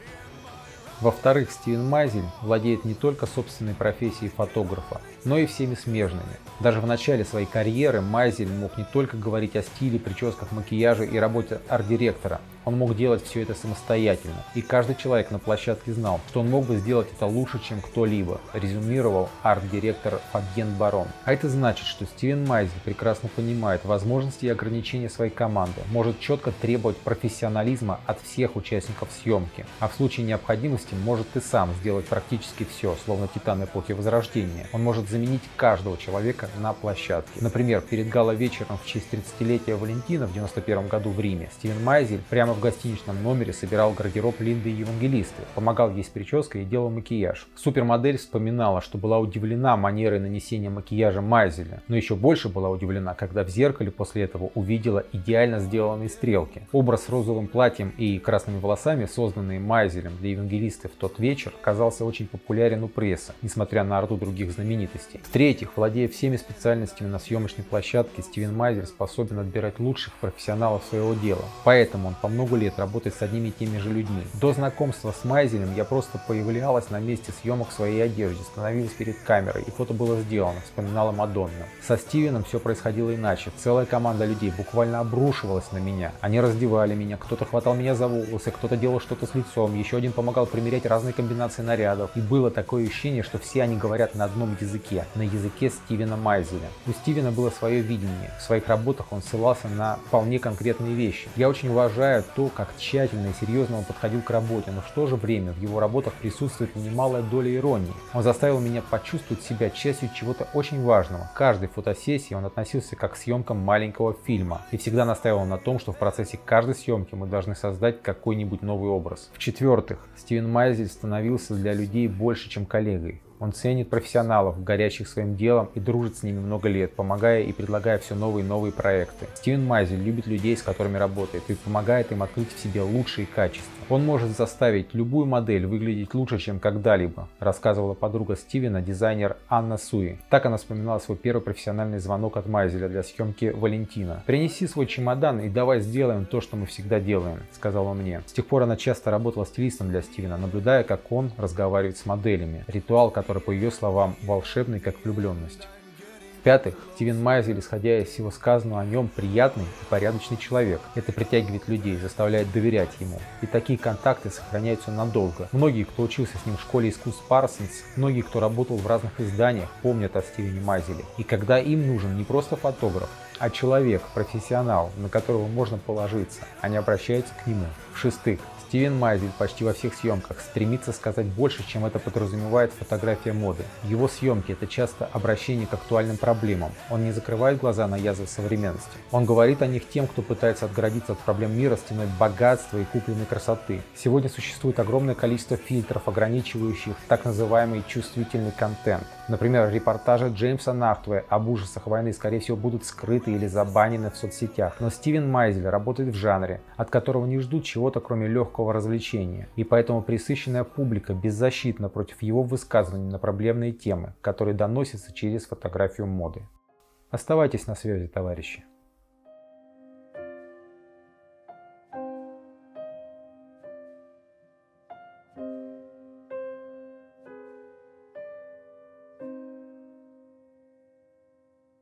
Во-вторых, Стивен Майзель владеет не только собственной профессией фотографа, но и всеми смежными. Даже в начале своей карьеры Майзель мог не только говорить о стиле, прическах, макияже и работе арт-директора. Он мог делать все это самостоятельно, и каждый человек на площадке знал, что он мог бы сделать это лучше, чем кто-либо, резюмировал арт-директор Фабьен Барон. А это значит, что Стивен Майзель прекрасно понимает возможности и ограничения своей команды, может четко требовать профессионализма от всех участников съемки, а в случае необходимости может и сам сделать практически все, словно титан эпохи Возрождения. Он может заменить каждого человека на площадке. Например, перед гала-вечером в честь 30-летия Валентина в 1991 году в Риме Стивен Майзель прямо в гостиничном номере собирал гардероб Линды Евангелисты, помогал ей с прической и делал макияж. Супермодель вспоминала, что была удивлена манерой нанесения макияжа Майзеля, но еще больше была удивлена, когда в зеркале после этого увидела идеально сделанные стрелки. Образ с розовым платьем и красными волосами, созданный Майзелем для Евангелисты в тот вечер, оказался очень популярен у прессы, несмотря на орду других знаменитостей. В-третьих, владея всеми специальностями на съемочной площадке, Стивен Майзель способен отбирать лучших профессионалов своего дела. Поэтому он по много лет работает с одними и теми же людьми. До знакомства с Майзелем я просто появлялась на месте съемок в своей одежде, становилась перед камерой, и фото было сделано, вспоминала Мадонна. Со Стивеном все происходило иначе. Целая команда людей буквально обрушивалась на меня. Они раздевали меня, кто-то хватал меня за волосы, кто-то делал что-то с лицом, еще один помогал примерять разные комбинации нарядов. И было такое ощущение, что все они говорят на одном языке, на языке Стивена Майзеля. У Стивена было свое видение. В своих работах он ссылался на вполне конкретные вещи. Я очень уважаю то, как тщательно и серьезно он подходил к работе, но в то же время в его работах присутствует немалая доля иронии. Он заставил меня почувствовать себя частью чего-то очень важного. К каждой фотосессии он относился как к съемкам маленького фильма и всегда настаивал на том, что в процессе каждой съемки мы должны создать какой-нибудь новый образ. В-четвертых, Стивен Майзель становился для людей больше, чем коллегой. Он ценит профессионалов, горящих своим делом, и дружит с ними много лет, помогая и предлагая все новые и новые проекты. Стивен Майзель любит людей, с которыми работает, и помогает им открыть в себе лучшие качества. Он может заставить любую модель выглядеть лучше, чем когда-либо, рассказывала подруга Стивена, дизайнер Анна Суи. Так она вспоминала свой первый профессиональный звонок от Майзеля для съемки Валентина. «Принеси свой чемодан и давай сделаем то, что мы всегда делаем», — сказала он мне. С тех пор она часто работала стилистом для Стивена, наблюдая, как он разговаривает с моделями. Ритуал, который, по ее словам, волшебный, как влюбленность. В-пятых, Стивен Майзель, исходя из всего сказанного о нем, приятный и порядочный человек. Это притягивает людей, заставляет доверять ему. И такие контакты сохраняются надолго. Многие, кто учился с ним в школе искусств Парсонс, многие, кто работал в разных изданиях, помнят о Стивене Майзеле. И когда им нужен не просто фотограф, а человек, профессионал, на которого можно положиться, они обращаются к нему. В-шестых, Стивен Майзель почти во всех съемках стремится сказать больше, чем это подразумевает фотография моды. Его съемки – это часто обращение к актуальным проблемам. Он не закрывает глаза на язвы современности. Он говорит о них тем, кто пытается отгородиться от проблем мира стеной богатства и купленной красоты. Сегодня существует огромное количество фильтров, ограничивающих так называемый чувствительный контент. Например, репортажи Джеймса Нахтвея об ужасах войны, скорее всего, будут скрыты или забанены в соцсетях. Но Стивен Майзель работает в жанре, от которого не ждут чего-то, кроме легкого развлечения. И поэтому пресыщенная публика беззащитна против его высказываний на проблемные темы, которые доносятся через фотографию моды. Оставайтесь на связи, товарищи.